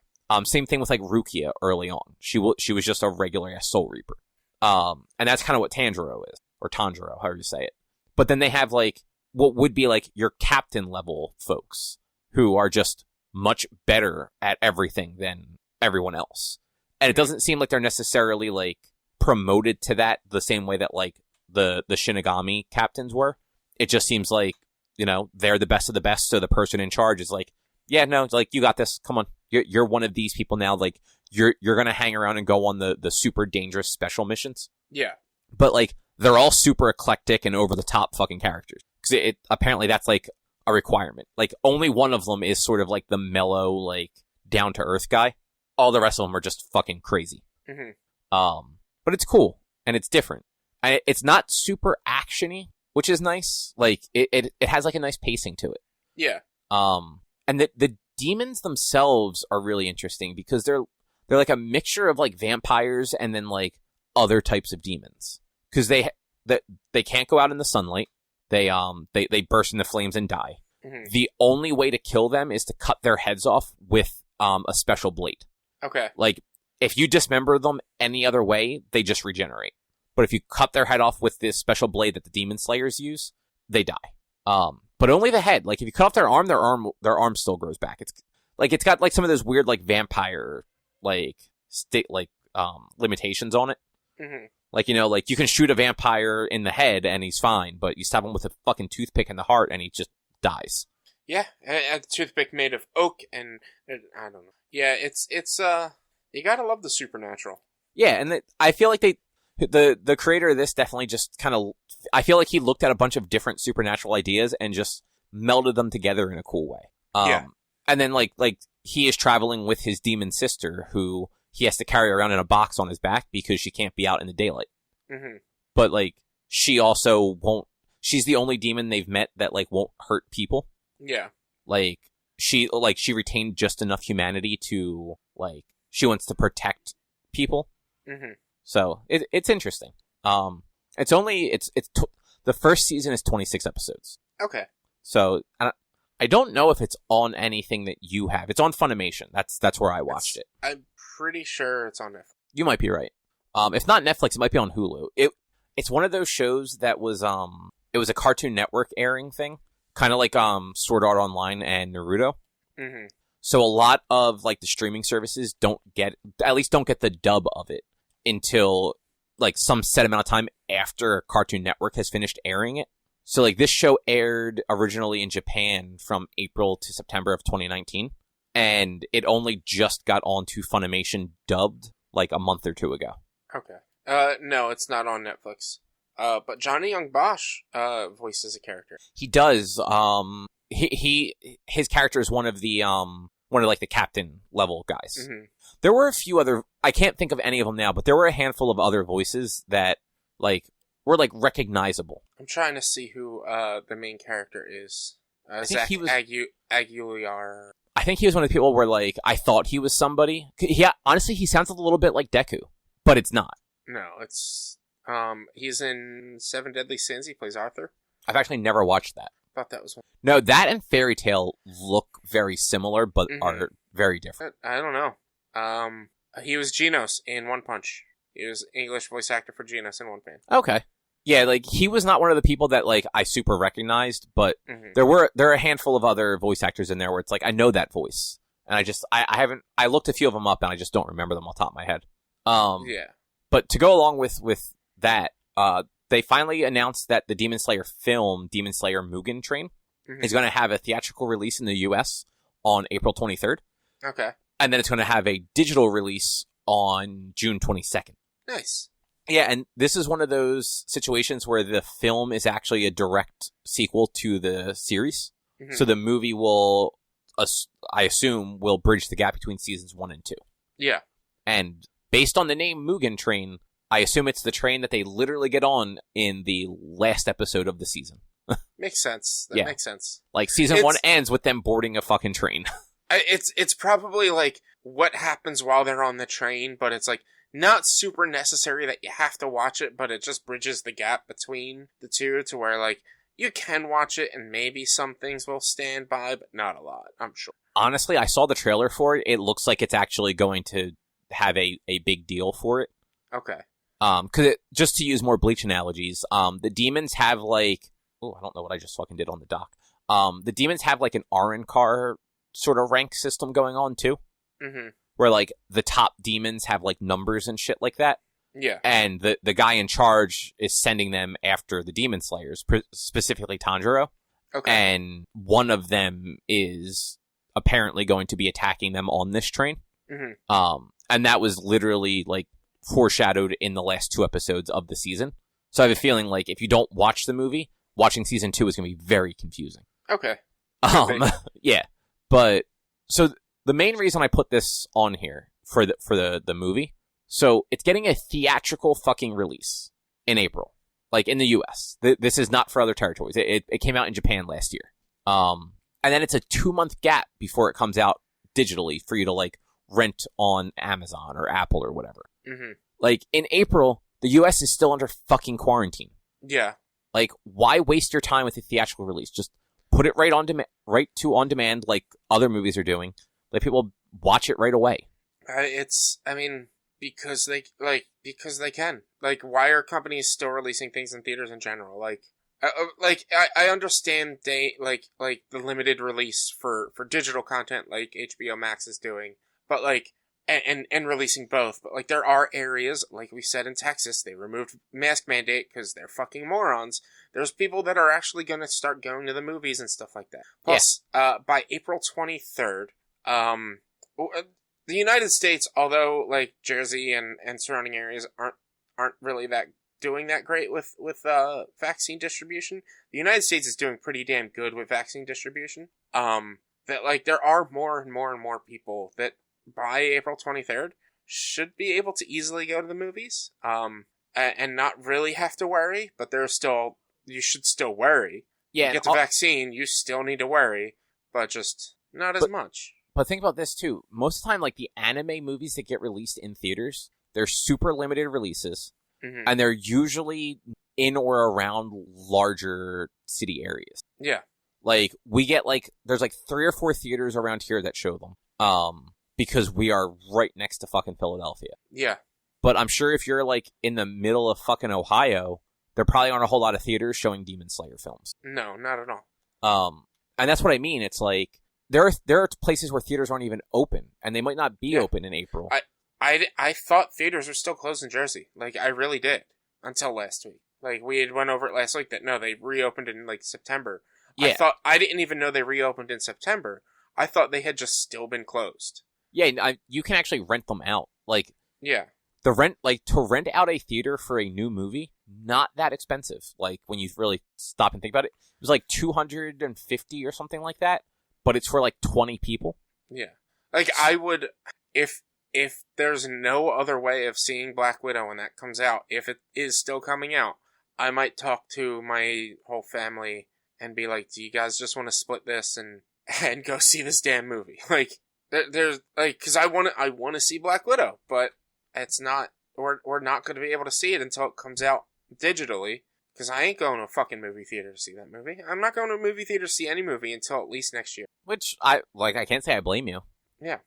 Same thing with like Rukia early on. She was just a regular ass Soul Reaper. And that's kind of what Tanjiro is, or Tanjiro, however you say it. But then they have like what would be like your captain level folks who are just much better at everything than everyone else. And it doesn't seem like they're necessarily like promoted to that the same way that like the Shinigami captains were. It just seems like, you know, they're the best of the best. So the person in charge is like, yeah, no, it's like, you got this. Come on. You're one of these people now. Like you're going to hang around and go on the super dangerous special missions. Yeah. But like, they're all super eclectic and over the top fucking characters. Cause apparently that's like a requirement. Like only one of them is sort of like the mellow, like down to earth guy. All the rest of them are just fucking crazy. Mm-hmm. But it's cool and it's different. And it's not super actiony, which is nice. Like it has like a nice pacing to it. Yeah. And the demons themselves are really interesting because they're like a mixture of like vampires and then like other types of demons. Because they can't go out in the sunlight. They burst into flames and die. Mm-hmm. The only way to kill them is to cut their heads off with a special blade. Okay. Like if you dismember them any other way, they just regenerate. But if you cut their head off with this special blade that the demon slayers use, they die. But only the head. Like if you cut off their arm still grows back. It's got like some of those weird like vampire like limitations on it. Mm-hmm. Like, you know, like you can shoot a vampire in the head and he's fine, but you stab him with a fucking toothpick in the heart and he just dies. Yeah, a toothpick made of oak and I don't know. Yeah, it's you gotta love the supernatural. Yeah, and I feel like the creator of this definitely just kind of, I feel like he looked at a bunch of different supernatural ideas and just melded them together in a cool way. Yeah. And then like he is traveling with his demon sister who he has to carry around in a box on his back because she can't be out in the daylight. Mm-hmm. But like she also won't, she's the only demon they've met that like won't hurt people. Yeah. Like she retained just enough humanity to she wants to protect people. Mm-hmm. So it's interesting. The first season is 26 episodes. Okay. So I don't know if it's on anything that you have. It's on Funimation. That's where I watched it. I'm pretty sure it's on Netflix. You might be right. If not Netflix, it might be on Hulu. It's one of those shows that was it was a Cartoon Network airing thing, kind of like Sword Art Online and Naruto. Mm-hmm. So a lot of the streaming services don't get the dub of it until some set amount of time after Cartoon Network has finished airing it. So this show aired originally in Japan from April to September of 2019, and it only just got onto Funimation dubbed a month or two ago. Okay. No, it's not on Netflix. But Johnny Young Bosch voices a character. He does. His character is one of the captain level guys. Mm-hmm. There were a few other. I can't think of any of them now, but there were a handful of other voices that were recognizable. I'm trying to see who the main character is. Zach Aguilar. I think he was one of the people where I thought he was somebody. Honestly, he sounds a little bit like Deku, but it's not. No, it's he's in Seven Deadly Sins. He plays Arthur. I've actually never watched that. Thought that was one. No, that and Fairy Tail look very similar, but Mm-hmm. are very different. I don't know. He was Genos in One Punch. He was English voice actor for Genos in One Punch. Okay. Yeah, he was not one of the people that I super recognized, but Mm-hmm. there are a handful of other voice actors in there where it's I know that voice, and I looked a few of them up and I just don't remember them off the top of my head. Yeah. But to go along with that, they finally announced that the Demon Slayer film, Demon Slayer Mugen Train, Mm-hmm. is going to have a theatrical release in the U.S. on April 23rd. Okay. And then it's going to have a digital release on June 22nd. Nice. Yeah, and this is one of those situations where the film is actually a direct sequel to the series. Mm-hmm. So the movie will, I assume, will bridge the gap between seasons 1 and 2. Yeah. And based on the name Mugen Train, I assume it's the train that they literally get on in the last episode of the season. Makes sense. That makes sense. Season 1 ends with them boarding a fucking train. It's probably what happens while they're on the train, but it's not super necessary that you have to watch it, but it just bridges the gap between the two to where you can watch it and maybe some things will stand by, but not a lot, I'm sure. Honestly, I saw the trailer for it. It looks like it's actually going to have a big deal for it. Okay. Because just to use more Bleach analogies, the demons have I don't know what I just fucking did on the dock. The demons have an Arin car sort of rank system going on too. Mm-hmm. Where the top demons have numbers and shit like that. Yeah. And the guy in charge is sending them after the demon slayers, specifically Tanjiro. Okay. And one of them is apparently going to be attacking them on this train. Mm-hmm. And that was literally foreshadowed in the last 2 episodes of the season. So I have a feeling if you don't watch the movie, watching season 2 is going to be very confusing. Okay. Yeah. But so the main reason I put this on here for the movie, so it's getting a theatrical fucking release in April, in the US. This is not for other territories. It came out in Japan last year. And then it's a 2-month gap before it comes out digitally for you to rent on Amazon or Apple or whatever. Mm-hmm. In April, the US is still under fucking quarantine. Yeah. Why waste your time with a theatrical release? Just put it right on demand like other movies are doing. Let people watch it right away. Because they can. Why are companies still releasing things in theaters in general? I understand the limited release for digital content like HBO Max is doing, but and releasing both. But there are areas, like we said in Texas, they removed mask mandate because they're fucking morons. There's people that are actually going to start going to the movies and stuff like that. Plus, by April 23rd, the United States, although Jersey and surrounding areas aren't really doing that great with vaccine distribution, the United States is doing pretty damn good with vaccine distribution. That there are more and more and more people that by April 23rd should be able to easily go to the movies, and not really have to worry, but you should still worry. Yeah, you get the vaccine, you still need to worry, but just not as much. But think about this, too. Most of the time, like, the anime movies that get released in theaters, they're super limited releases, and they're usually in or around larger city areas. Yeah. Like, we get, like, there's, like, 3 or 4 theaters around here that show them, because we are right next to fucking Philadelphia. Yeah. But I'm sure if you're, like, in the middle of fucking Ohio, there probably aren't a whole lot of theaters showing Demon Slayer films. No, not at all. And that's what I mean. It's like, there are places where theaters aren't even open, and they might not be open in April. I thought theaters were still closed in Jersey. Like, I really did. Until last week. Like, we had went over it last week that, no, they reopened in, like, September. Yeah. I didn't even know they reopened in September. I thought they had just still been closed. Yeah, you can actually rent them out. Like, yeah. To rent out a theater for a new movie, not that expensive. Like, when you really stop and think about it, it was like $250 or something like that, but it's for like 20 people. Yeah. Like, I would, if there's no other way of seeing Black Widow when that comes out, if it is still coming out, I might talk to my whole family and be like, do you guys just want to split this and go see this damn movie? Like, there's, like, cause I want to see Black Widow, but it's not, we're not going to be able to see it until it comes out digitally, because I ain't going to a fucking movie theater to see that movie. I'm not going to a movie theater to see any movie until at least next year. Which, I can't say I blame you. Yeah.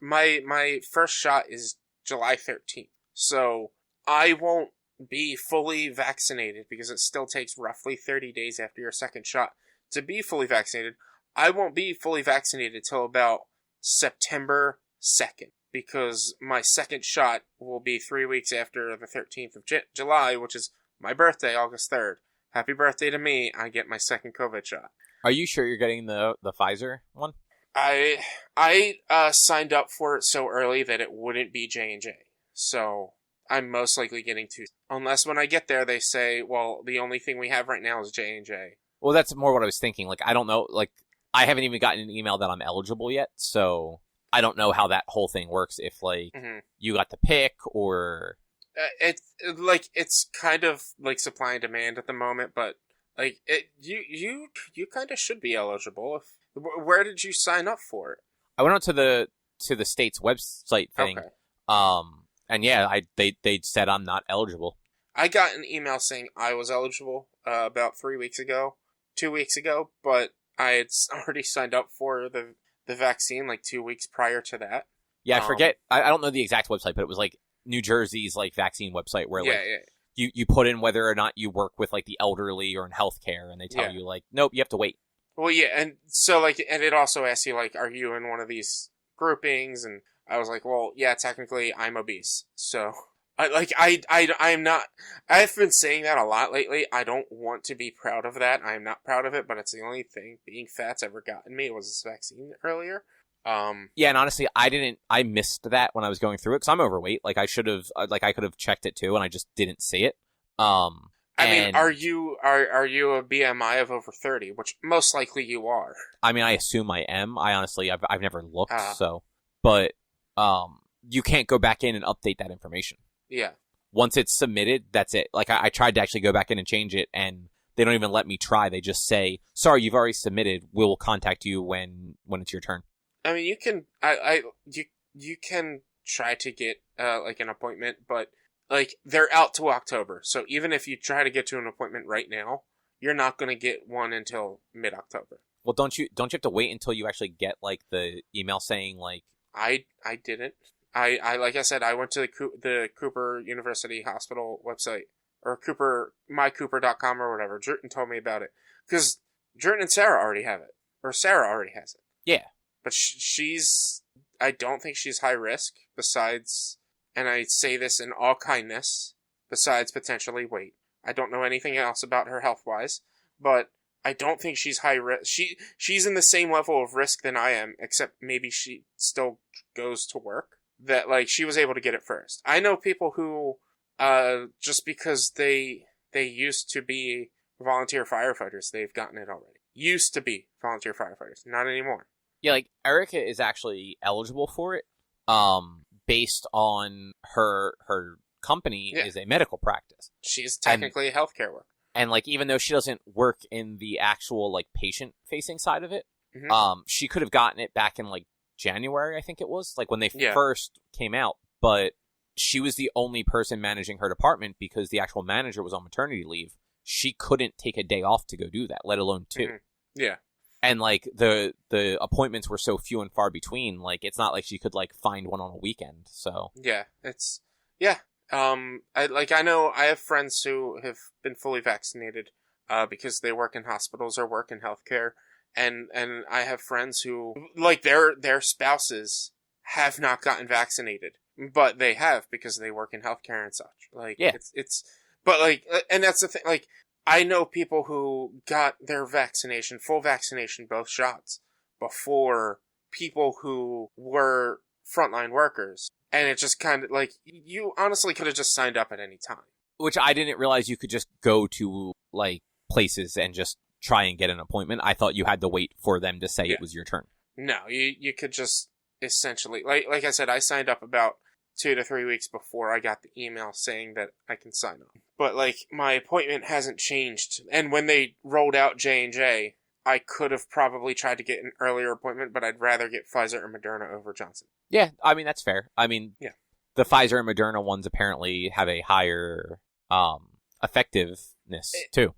My first shot is July 13th, so I won't be fully vaccinated, because it still takes roughly 30 days after your second shot to be fully vaccinated. I won't be fully vaccinated until about September 2nd, because my second shot will be 3 weeks after the 13th of July, which is my birthday, August 3rd. Happy birthday to me. I get my second COVID shot. Are you sure you're getting the Pfizer one? I signed up for it so early that it wouldn't be J&J. So I'm most likely getting 2. Unless when I get there they say, well, the only thing we have right now is J&J. Well, that's more what I was thinking. Like, I don't know. Like, I haven't even gotten an email that I'm eligible yet, so I don't know how that whole thing works. If, like, you got to pick, or... It's kind of like supply and demand at the moment, but, like, you kind of should be eligible. Where did you sign up for it? I went on to the state's website thing. Okay. And yeah, they said I'm not eligible. I got an email saying I was eligible about 2 weeks ago, but I had already signed up for the vaccine like 2 weeks prior to that. Yeah, I forget. I don't know the exact website, but it was like New Jersey's like vaccine website where you put in whether or not you work with like the elderly or in healthcare, and they tell you like, nope, you have to wait. Well, yeah, and so like, and it also asks you like, are you in one of these groupings? And I was like, well, yeah, technically I'm obese, so I'm not. I've been saying that a lot lately. I don't want to be proud of that. I'm not proud of it, but it's the only thing being fat's ever gotten me. It was this vaccine earlier. Yeah, and honestly, I missed that when I was going through it, because I'm overweight. Like, I should have, I could have checked it too, and I just didn't see it. I mean, are you a BMI of over 30, which most likely you are? I mean, I assume I am. I've never looked, but you can't go back in and update that information. Yeah. Once it's submitted, that's it. Like, I tried to actually go back in and change it, and they don't even let me try. They just say, sorry, you've already submitted. We'll contact you when it's your turn. I mean, you can, you can try to get, like an appointment, but, like, they're out to October. So even if you try to get to an appointment right now, you're not going to get one until mid-October. Well, don't you have to wait until you actually get, like, the email saying, like... I didn't. I like I said, I went to the Cooper University Hospital website, or mycooper.com or whatever. Jerton told me about it. Because Jerton and Sarah already have it. Or Sarah already has it. Yeah. But I don't think she's high risk, besides, and I say this in all kindness, besides potentially weight. I don't know anything else about her health-wise, but I don't think she's high risk. She's in the same level of risk than I am, except maybe she still goes to work. That, like, she was able to get it first. I know people who, just because they used to be volunteer firefighters, they've gotten it already. Used to be volunteer firefighters, not anymore. Yeah, like, Erica is actually eligible for it, based on her company is a medical practice. She's technically a healthcare worker. And, like, even though she doesn't work in the actual, like, patient-facing side of it, she could have gotten it back in, like, January, I think it was, like, when they first came out. But she was the only person managing her department because the actual manager was on maternity leave. She couldn't take a day off to go do that, let alone 2. Yeah. And, like, the appointments were so few and far between, like, it's not like she could, like, find one on a weekend, so. Yeah, it's... Yeah. I know I have friends who have been fully vaccinated, because they work in hospitals or work in healthcare, and I have friends who, like, their spouses have not gotten vaccinated, but they have because they work in healthcare and such. Like, but, like, and that's the thing, like, I know people who got their vaccination, full vaccination, both shots, before people who were frontline workers. And it just kind of, like, you honestly could have just signed up at any time. Which I didn't realize you could just go to, like, places and just try and get an appointment. I thought you had to wait for them to say it was your turn. No, you could just essentially, like I said, I signed up about 2 to 3 weeks before I got the email saying that I can sign up. But, like, my appointment hasn't changed. And when they rolled out J&J, I could have probably tried to get an earlier appointment, but I'd rather get Pfizer or Moderna over Johnson. Yeah, I mean, that's fair. I mean, the Pfizer and Moderna ones apparently have a higher effectiveness, too.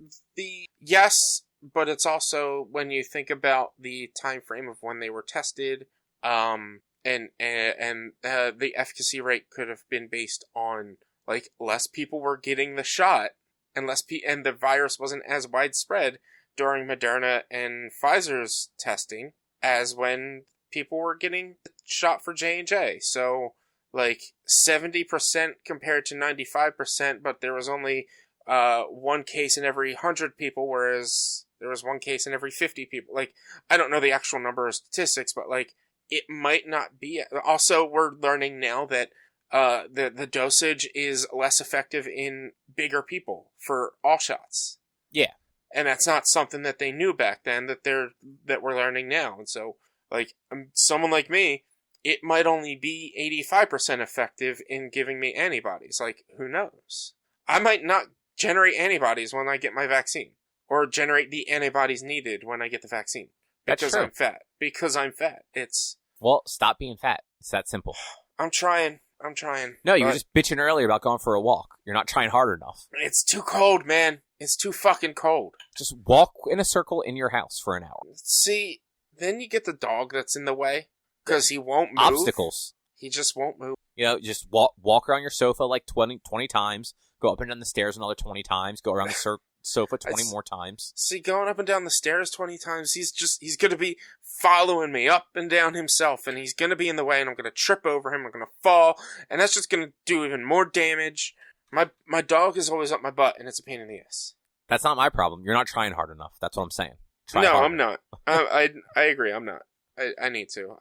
Yes, but it's also, when you think about the time frame of when they were tested, and the efficacy rate could have been based on, like, less people were getting the shot, and and the virus wasn't as widespread during Moderna and Pfizer's testing as when people were getting the shot for J&J. So, like, 70% compared to 95%, but there was only one case in every 100 people, whereas there was one case in every 50 people. Like, I don't know the actual number of statistics, but, like, it might not be. Also, we're learning now that the dosage is less effective in bigger people for all shots. Yeah. And that's not something that they knew back then that we're learning now. And so, like, someone like me, it might only be 85% effective in giving me antibodies. Like, who knows? I might not generate antibodies when I get my vaccine, or generate the antibodies needed when I get the vaccine. Because I'm fat. Because I'm fat. Well, stop being fat. It's that simple. I'm trying. No, you were just bitching earlier about going for a walk. You're not trying hard enough. It's too cold, man. It's too fucking cold. Just walk in a circle in your house for an hour. See, then you get the dog that's in the way, because he won't move. Obstacles. He just won't move. You know, just walk around your sofa like 20 times, go up and down the stairs another 20 times, go around the sofa 20 more times. See, going up and down the stairs 20 times, he's going to be following me up and down himself, and he's going to be in the way, and I'm going to trip over him, I'm going to fall, and that's just going to do even more damage. My dog is always up my butt, and it's a pain in the ass. That's not my problem. You're not trying hard enough. That's what I'm saying. I'm not. I agree, I'm not. I need to.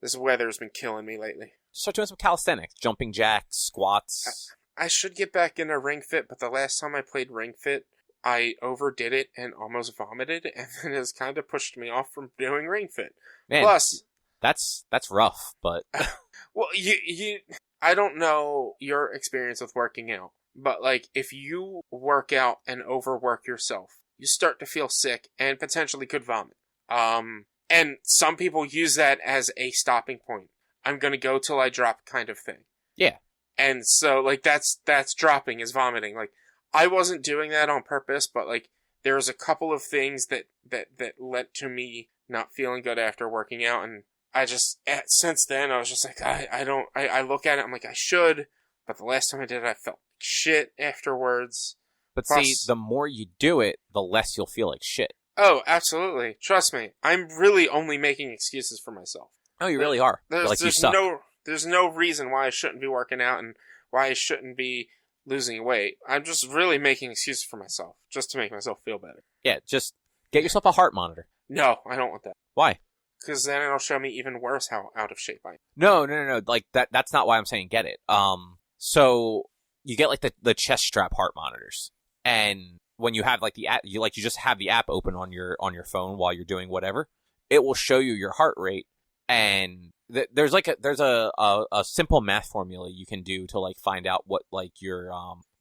This weather's been killing me lately. Just start doing some calisthenics. Jumping jacks, squats. I should get back into Ring Fit, but the last time I played Ring Fit, I overdid it and almost vomited, and then it's kind of pushed me off from doing Ring Fit. Man, plus, that's rough, but... Well, I don't know your experience with working out, but, like, if you work out and overwork yourself, you start to feel sick and potentially could vomit. And some people use that as a stopping point. I'm gonna go till I drop kind of thing. Yeah. And so, like, that's dropping, is vomiting. Like, I wasn't doing that on purpose, but, like, there's a couple of things that led to me not feeling good after working out, and since then, I was just like, I look at it, I'm like, I should, but the last time I did it, I felt like shit afterwards. But see, the more you do it, the less you'll feel like shit. Oh, absolutely. Trust me. I'm really only making excuses for myself. Oh, you really are. There's no reason why I shouldn't be working out and why I shouldn't be losing weight. I'm just really making excuses for myself, just to make myself feel better. Yeah, just get yourself a heart monitor. No, I don't want that. Why? Because then it'll show me even worse how out of shape I am. No. Like, that's not why I'm saying get it. So you get, like, the chest strap heart monitors. And when you have, like, the app, you just have the app open on your phone while you're doing whatever. It will show you your heart rate. And there's a simple math formula you can do to, like, find out what, like, your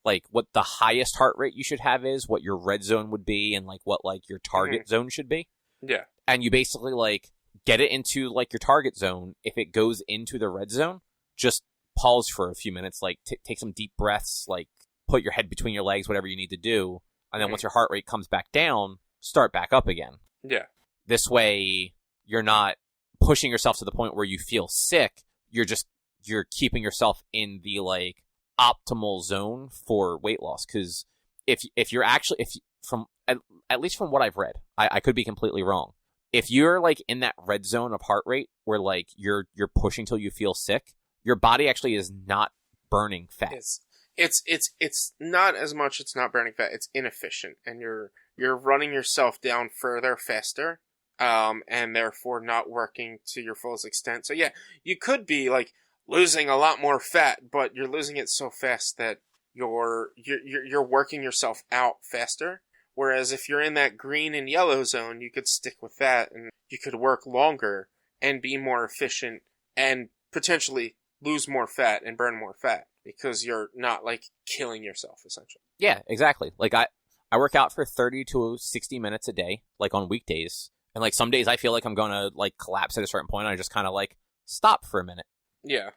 like what the highest heart rate you should have is, what your red zone would be, and like what like your target zone should be. Yeah. And you basically like get it into like your target zone. If it goes into the red zone, just pause for a few minutes, like take some deep breaths, like put your head between your legs, whatever you need to do. And then once your heart rate comes back down, start back up again. Yeah. This way, you're not pushing yourself to the point where you feel sick. You're keeping yourself in the like optimal zone for weight loss. Because if you're actually, at least from what I've read, I could be completely wrong. If you're like in that red zone of heart rate where like you're pushing till you feel sick, your body actually is not burning fat. It's not as much. It's not burning fat. It's inefficient, and you're running yourself down further, faster, and therefore not working to your fullest extent. So yeah, you could be like losing a lot more fat, but you're losing it so fast that you're working yourself out faster. Whereas if you're in that green and yellow zone, you could stick with that, and you could work longer and be more efficient, and potentially lose more fat and burn more fat because you're not like killing yourself essentially. Yeah, exactly. Like I work out for 30 to 60 minutes a day, like on weekdays. And like some days I feel like I'm going to like collapse at a certain point. And I just kind of like stop for a minute. Yeah.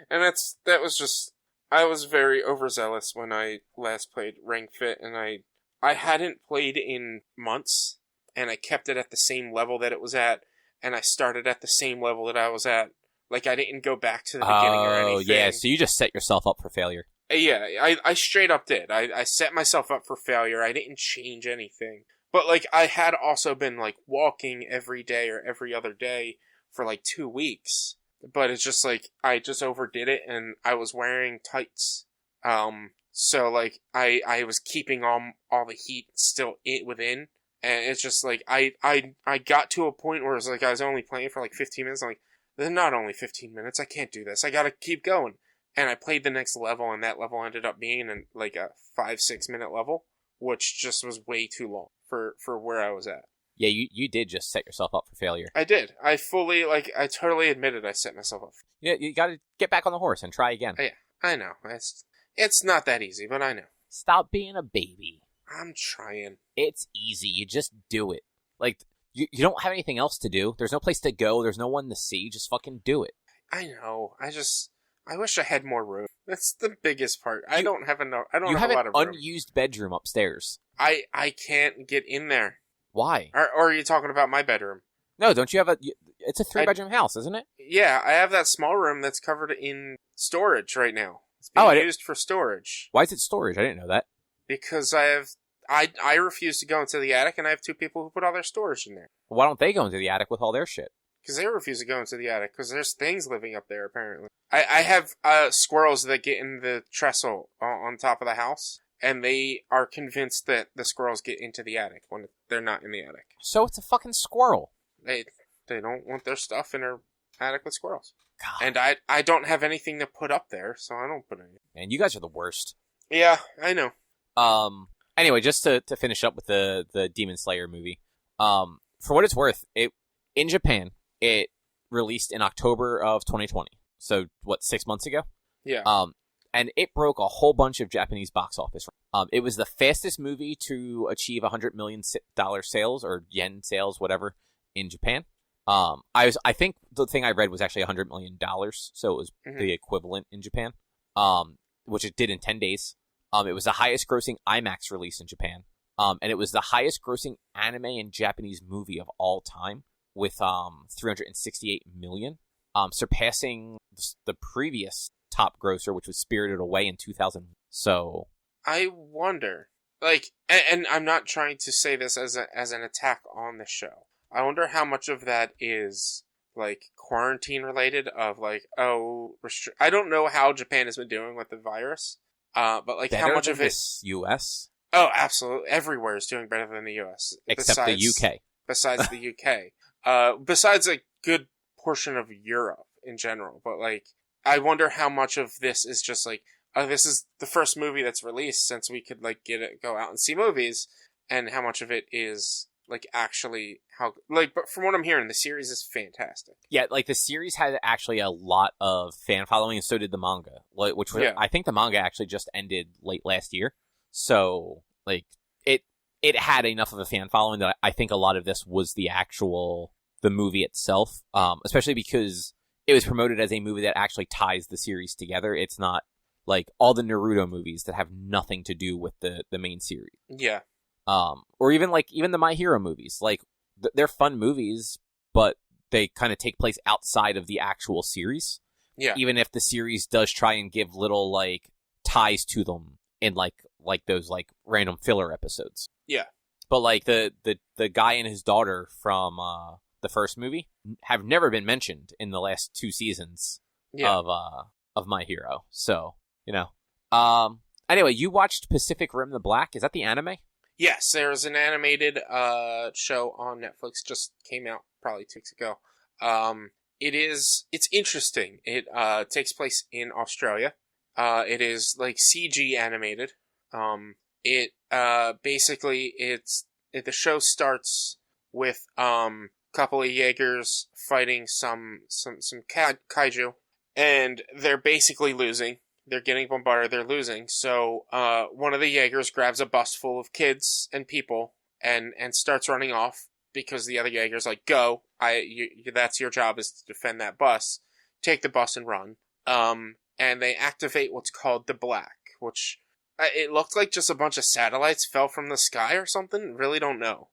And that was just, I was very overzealous when I last played Ring Fit, and I hadn't played in months, and I kept it at the same level that it was at, and I started at the same level that I was at. Like, I didn't go back to the beginning or anything. Oh, yeah, so you just set yourself up for failure. Yeah, I straight up did. I set myself up for failure. I didn't change anything. But, like, I had also been, like, walking every day or every other day for, like, 2 weeks. But it's just, like, I just overdid it, and I was wearing tights. So, like, I was keeping all the heat still within. And it's just, like, I got to a point where it was, like, I was only playing for, like, 15 minutes. I'm like, they're not only 15 minutes. I can't do this. I gotta keep going. And I played the next level, and that level ended up being like a 5-6 minute level, which just was way too long for where I was at. Yeah, you did just set yourself up for failure. I did. I totally admitted I set myself up. Yeah, you gotta get back on the horse and try again. Yeah, I know. It's not that easy, but I know. Stop being a baby. I'm trying. It's easy. You just do it. Like, you don't have anything else to do. There's no place to go. There's no one to see. Just fucking do it. I know. I wish I had more room. That's the biggest part. I don't have enough. I don't have a lot of room. You have an unused bedroom upstairs. I can't get in there. Why? Or are you talking about my bedroom? No, don't you have it's a 3-bedroom house, isn't it? Yeah, I have that small room that's covered in storage right now. It's being used for storage. Why is it storage? I didn't know that. Because I refuse to go into the attic, and I have 2 people who put all their storage in there. Why don't they go into the attic with all their shit? Because they refuse to go into the attic, because there's things living up there, apparently. I have squirrels that get in the trestle on top of the house, and they are convinced that the squirrels get into the attic when they're not in the attic. So it's a fucking squirrel. They don't want their stuff in their attic with squirrels. God. And I don't have anything to put up there, so I don't put anything. Man, you guys are the worst. Yeah, I know. Anyway, just to finish up with the Demon Slayer movie. For what it's worth, in Japan, it released in October of 2020. So, 6 months ago? Yeah. And it broke a whole bunch of Japanese box office. It was the fastest movie to achieve $100 million sales, or yen sales, whatever, in Japan. I think the thing I read was actually $100 million, so it was the equivalent in Japan, which it did in 10 days. It was the highest grossing IMAX release in Japan. And it was the highest grossing anime and Japanese movie of all time, with $368 million, surpassing the previous top grosser, which was Spirited Away in 2000. So I wonder, like, and I'm not trying to say this as an attack on the show. I wonder how much of that is like quarantine related, of like, I don't know how Japan has been doing with the virus, but like better how much than of it U.S. Oh, absolutely, everywhere is doing better than the U.S. except the U.K. Besides the U.K. Besides a good portion of Europe in general. But, like, I wonder how much of this is just, like, this is the first movie that's released since we could, like, go out and see movies, and how much of it is, like actually how like. But from what I'm hearing, the series is fantastic. Yeah, like the series had actually a lot of fan following, and so did the manga. Which was, Yeah. I think the manga actually just ended late last year. So like it had enough of a fan following that I think a lot of this was the movie itself. Especially because it was promoted as a movie that actually ties the series together. It's not like all the Naruto movies that have nothing to do with the main series. Yeah. Or even the My Hero movies. Like they're fun movies, but they kind of take place outside of the actual series. Yeah. Even if the series does try and give little like ties to them in like those like random filler episodes. Yeah. But like the guy and his daughter from the first movie have never been mentioned in the last 2 seasons of My Hero. So, you know. Anyway, you watched Pacific Rim the Black. Is that the anime? Yes, there's an animated show on Netflix, just came out probably 2 weeks ago. It's interesting. It takes place in Australia. It is like CG animated. Basically the show starts with couple of Jaegers fighting some kaiju, and they're basically losing. They're getting bombarded, they're losing. So one of the Jaegers grabs a bus full of kids and people and starts running off because the other Jaeger's like, go, that's your job, is to defend that bus. Take the bus and run. And they activate what's called the Black, which it looked like just a bunch of satellites fell from the sky or something. Really don't know.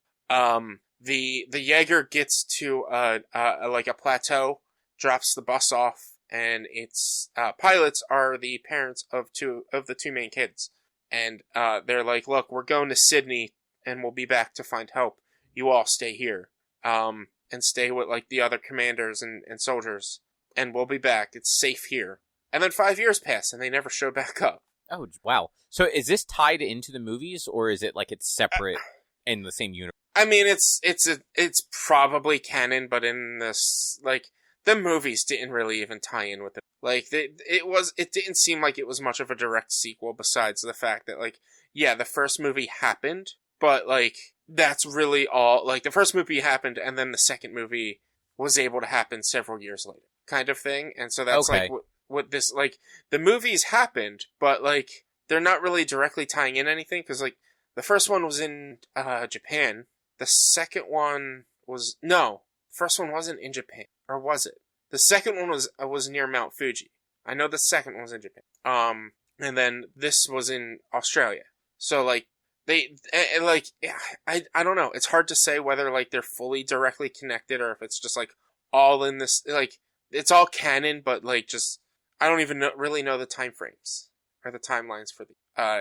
The Jaeger gets to like a plateau, drops the bus off, and its pilots are the parents of the 2 main kids. And they're like, look, we're going to Sydney and we'll be back to find help. You all stay here. And stay with like the other commanders and soldiers. And we'll be back. It's safe here. And then 5 years pass and they never show back up. Oh, wow. So is this tied into the movies, or is it like it's separate in the same universe? I mean, it's probably canon, but in this, like, the movies didn't really even tie in with it. Like, it didn't seem like it was much of a direct sequel, besides the fact that, like, yeah, the first movie happened, but, like, that's really all. Like, the first movie happened, and then the second movie was able to happen several years later, kind of thing. And so that's, Okay. like, what this, like, the movies happened, but, like, they're not really directly tying in anything, because, like, the first one was in Japan. The second one was... No, first one wasn't in Japan. Or was it? The second one was near Mount Fuji. I know the second one was in Japan. And then this was in Australia. So, like, they... like, I don't know. It's hard to say whether, like, they're fully directly connected or if it's just, like, all in this... Like, it's all canon, but, like, just... I don't even really know the time frames. Or the timelines for the...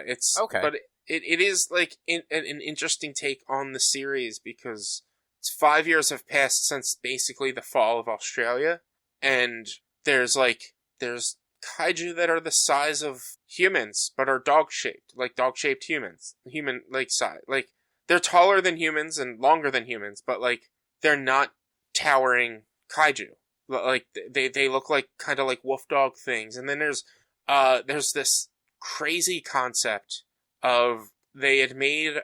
It's... Okay. But it is, like, an interesting take on the series, because it's 5 years have passed since basically the fall of Australia, and there's kaiju that are the size of humans, but are dog-shaped, like dog-shaped humans. Human, like, size. Like, they're taller than humans and longer than humans, but, like, they're not towering kaiju. Like, they look like, kind of like wolf dog things. And then there's this crazy concept of they had made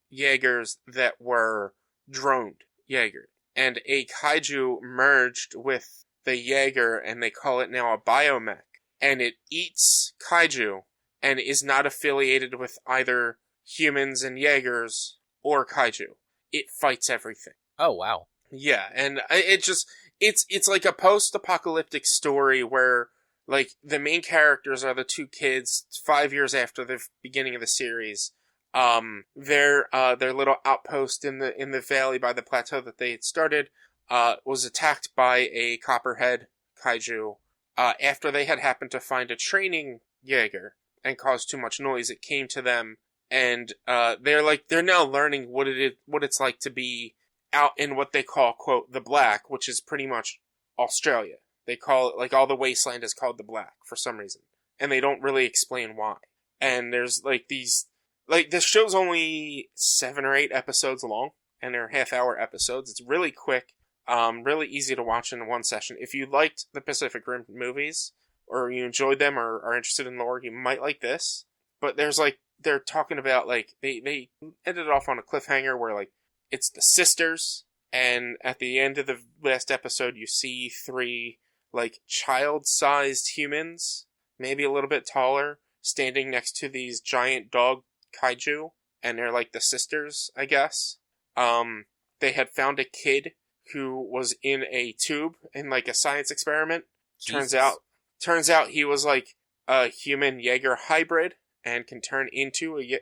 Jaegers that were droned Jaeger, and a kaiju merged with the Jaeger, and they call it now a biomech, and it eats kaiju and is not affiliated with either humans and Jaegers or kaiju. It fights everything. Oh, wow. Yeah, and it's like a post-apocalyptic story where, like, the main characters are the 2 kids 5 years after the beginning of the series. Their little outpost in the valley by the plateau that they had started, was attacked by a copperhead kaiju. After they had happened to find a training Jaeger and caused too much noise, it came to them, and, they're now learning what it's like to be out in what they call, quote, the Black, which is pretty much Australia. They call it, like, all the wasteland is called the Black for some reason. And they don't really explain why. And there's, like, these... Like, this show's only 7 or 8 episodes long, and they're half-hour episodes. It's really quick, really easy to watch in one session. If you liked the Pacific Rim movies, or you enjoyed them, or are interested in lore, you might like this. But there's, like, they're talking about, like, they ended it off on a cliffhanger where, like, it's the sisters, and at the end of the last episode, you see 3 like child-sized humans, maybe a little bit taller, standing next to these giant dog kaiju, and they're like the sisters, I guess. They had found a kid who was in a tube in like a science experiment. Jesus. Turns out he was like a human Jaeger hybrid and can turn into a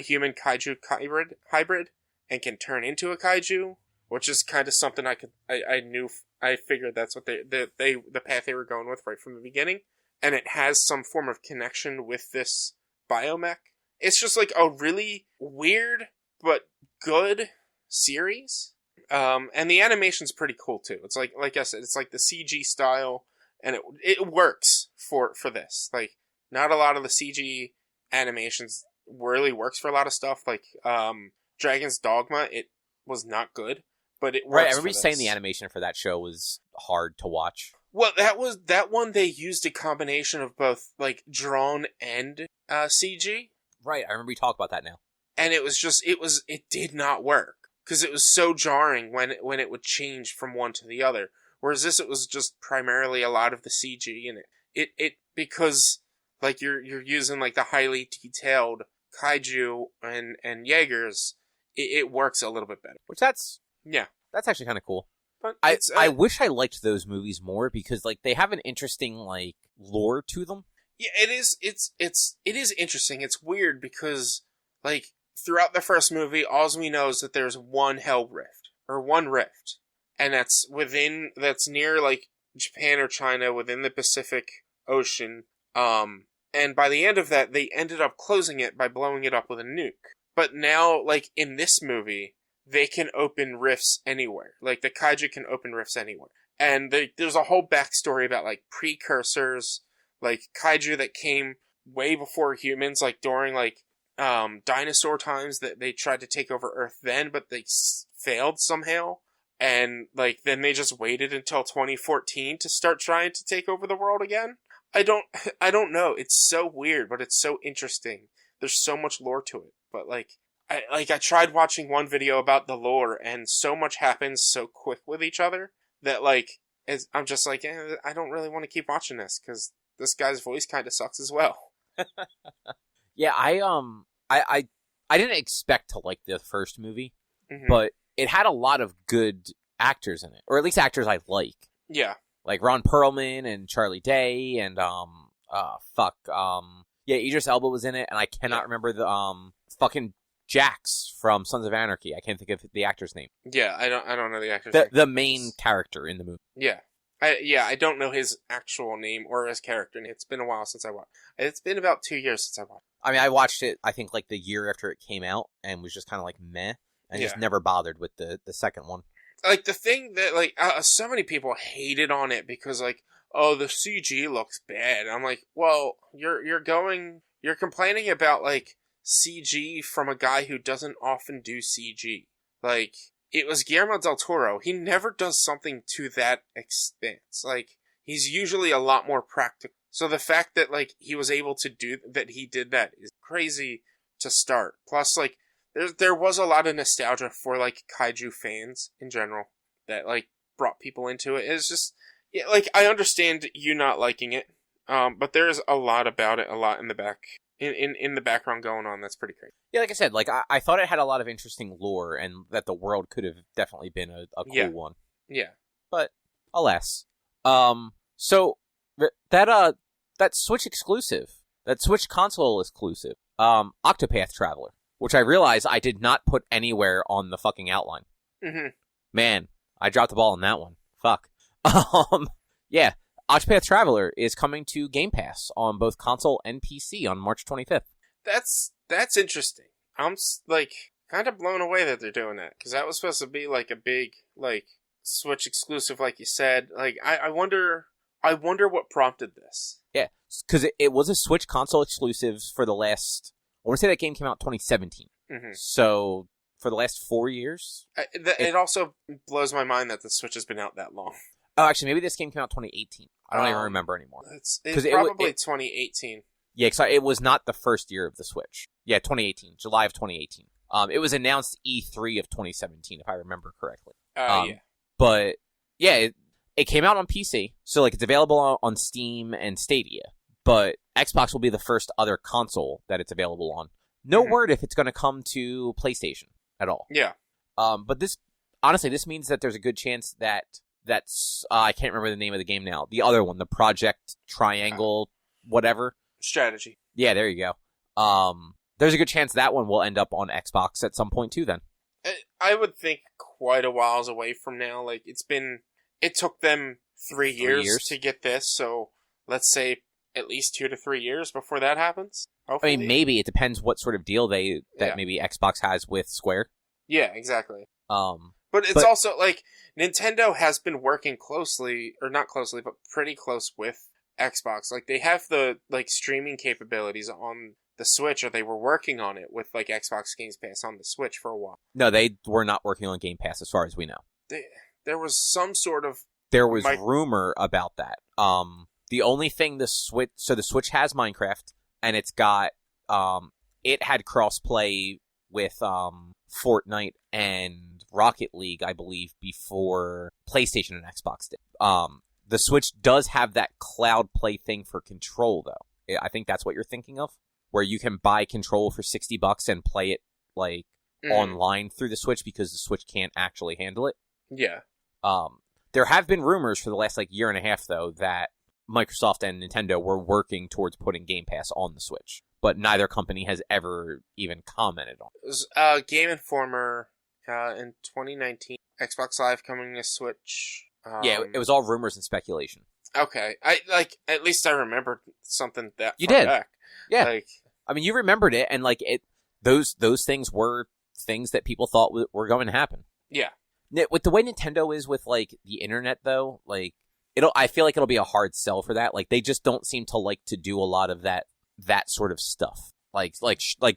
human kaiju hybrid and can turn into a kaiju, which is kind of something I figured that's what the path they were going with right from the beginning. And it has some form of connection with this biomech. It's just like a really weird but good series. And the animation's pretty cool too. It's like I said, it's like the CG style, and it works for this. Like, not a lot of the CG animations really works for a lot of stuff. Like Dragon's Dogma, it was not good, but it works. Right, I remember you saying the animation for that show was hard to watch. Well, that one they used a combination of both like drawn and CG. Right, I remember you talk about that now. And it did not work because it was so jarring when it would change from one to the other. Whereas this, it was just primarily a lot of the CG, and it because like you're using like the highly detailed kaiju and Jaegers, it works a little bit better. Which that's actually kind of cool. But I wish I liked those movies more because like they have an interesting like lore to them. Yeah, it is. It is interesting. It's weird because like throughout the first movie, all we know is that there's one hell rift or one rift, and that's near like Japan or China within the Pacific Ocean. And by the end of that, they ended up closing it by blowing it up with a nuke. But now, like in this movie, they can open rifts anywhere. Like the kaiju can open rifts anywhere, and there's a whole backstory about like precursors. Like kaiju that came way before humans, like during like dinosaur times, that they tried to take over Earth then, but they failed somehow. And like then they just waited until 2014 to start trying to take over the world again. I don't know. It's so weird, but it's so interesting. There's so much lore to it. But like I tried watching one video about the lore, and so much happens so quick with each other that like I'm just like I don't really want to keep watching this because this guy's voice kind of sucks as well. Yeah, I didn't expect to like the first movie, Mm-hmm. but it had a lot of good actors in it, or at least actors I like. Yeah, Like Ron Perlman and Charlie Day and Idris Elba was in it, and I cannot remember the fucking Jax from Sons of Anarchy. I can't think of the actor's name. Yeah, I don't know the actor's name. The main character in the movie. Yeah. I don't know his actual name or his character name. It's been a while since I watched. It's been about 2 years since I watched. I mean, I watched it, I think, like the year after it came out, and was just kind of like meh, and just never bothered with the second one. Like, the thing that, like, so many people hated on it because, like, oh, the CG looks bad. I'm like, well, you're complaining about, like, CG from a guy who doesn't often do CG. Like, it was Guillermo del Toro. He never does something to that extent. Like, he's usually a lot more practical. So the fact that, like, he was able to do that, he did that is crazy to start. Plus, like, there was a lot of nostalgia for, like, kaiju fans in general that, like, brought people into it. It's just, yeah, like, I understand you not liking it, but there's a lot about it, a lot in the back, in the background going on that's pretty crazy. Yeah, like I said, like I thought it had a lot of interesting lore, and that the world could have definitely been a cool one. Yeah. But, alas. So, that Switch exclusive, that Switch console exclusive, Octopath Traveler, which I realized I did not put anywhere on the fucking outline. Mm-hmm. Man, I dropped the ball on that one. Fuck. Yeah, Octopath Traveler is coming to Game Pass on both console and PC on March 25th. That's interesting. I'm, like, kind of blown away that they're doing that, because that was supposed to be, like, a big, like, Switch exclusive, like you said. Like, I wonder what prompted this. Yeah, because it was a Switch console exclusive for the last... I want to say that game came out in 2017. Mm-hmm. So, for the last 4 years? It also blows my mind that the Switch has been out that long. Oh, actually, maybe this game came out in 2018. I don't even remember anymore. It's probably 2018. Yeah, because it was not the first year of the Switch. Yeah, 2018. July of 2018. It was announced E3 of 2017, if I remember correctly. Yeah. But yeah, it came out on PC, so like it's available on Steam and Stadia. But Xbox will be the first other console that it's available on. No word if it's going to come to PlayStation at all. Yeah. But this means that there's a good chance that's I can't remember the name of the game now. The other one, the Project Triangle, whatever. Strategy. Yeah, there you go. There's a good chance that one will end up on Xbox at some point too then. I would think quite a whiles away from now. Like, it took them 3 years to get this, so let's say at least 2 to 3 years before that happens. Hopefully. I mean, maybe. It depends what sort of deal maybe Xbox has with Square. Yeah, exactly. But it's also, like, Nintendo has been working closely, or not closely, but pretty close with Xbox. Like, they have the, like, streaming capabilities on the Switch, or they were working on it with, like, Xbox Game Pass on the Switch for a while. No, they were not working on Game Pass as far as we know. There was some sort of... There was rumor about that. The only thing the Switch has Minecraft, and it's got, it had crossplay with, Fortnite and Rocket League, I believe, before PlayStation and Xbox did. The Switch does have that cloud play thing for Control, though. I think that's what you're thinking of, where you can buy Control for $60 and play it, like, online through the Switch because the Switch can't actually handle it. Yeah. There have been rumors for the last, like, year and a half, though, that Microsoft and Nintendo were working towards putting Game Pass on the Switch, but neither company has ever even commented on it. It was, Game Informer, in 2019, Xbox Live coming to Switch. Yeah, it was all rumors and speculation. Okay. At least I remembered something that you far did. back. Yeah. Like, I mean, you remembered it, and, like, those things were things that people thought were going to happen. Yeah. With the way Nintendo is with, like, the internet, though, like, I feel like it'll be a hard sell for that. Like, they just don't seem to like to do a lot of that sort of stuff. Like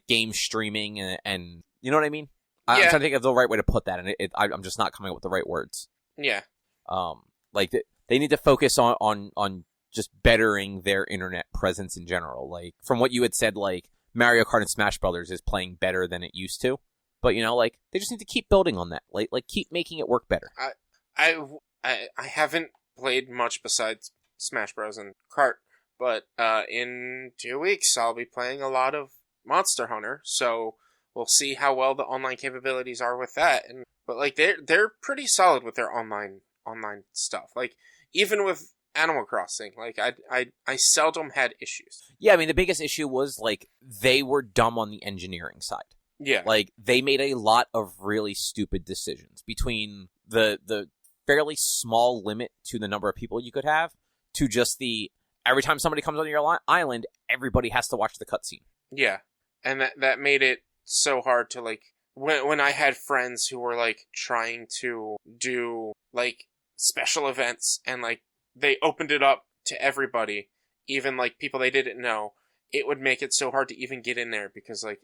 game streaming and you know what I mean? I'm trying to think of the right way to put that, and I'm just not coming up with the right words. Yeah. Like, they need to focus on just bettering their internet presence in general. Like, from what you had said, like, Mario Kart and Smash Brothers is playing better than it used to. But, you know, like, they just need to keep building on that. Like keep making it work better. I haven't played much besides Smash Bros. And Kart, but in 2 weeks I'll be playing a lot of Monster Hunter, so we'll see how well the online capabilities are with that. But like they're pretty solid with their online stuff. Like, even with Animal Crossing, like I seldom had issues. Yeah, I mean, the biggest issue was, like, they were dumb on the engineering side. Yeah. Like, they made a lot of really stupid decisions between the fairly small limit to the number of people you could have to just every time somebody comes on your island, everybody has to watch the cutscene. Yeah. And that made it so hard to, like, when I had friends who were, like, trying to do, like, special events and, like, they opened it up to everybody, even, like, people they didn't know, it would make it so hard to even get in there because, like,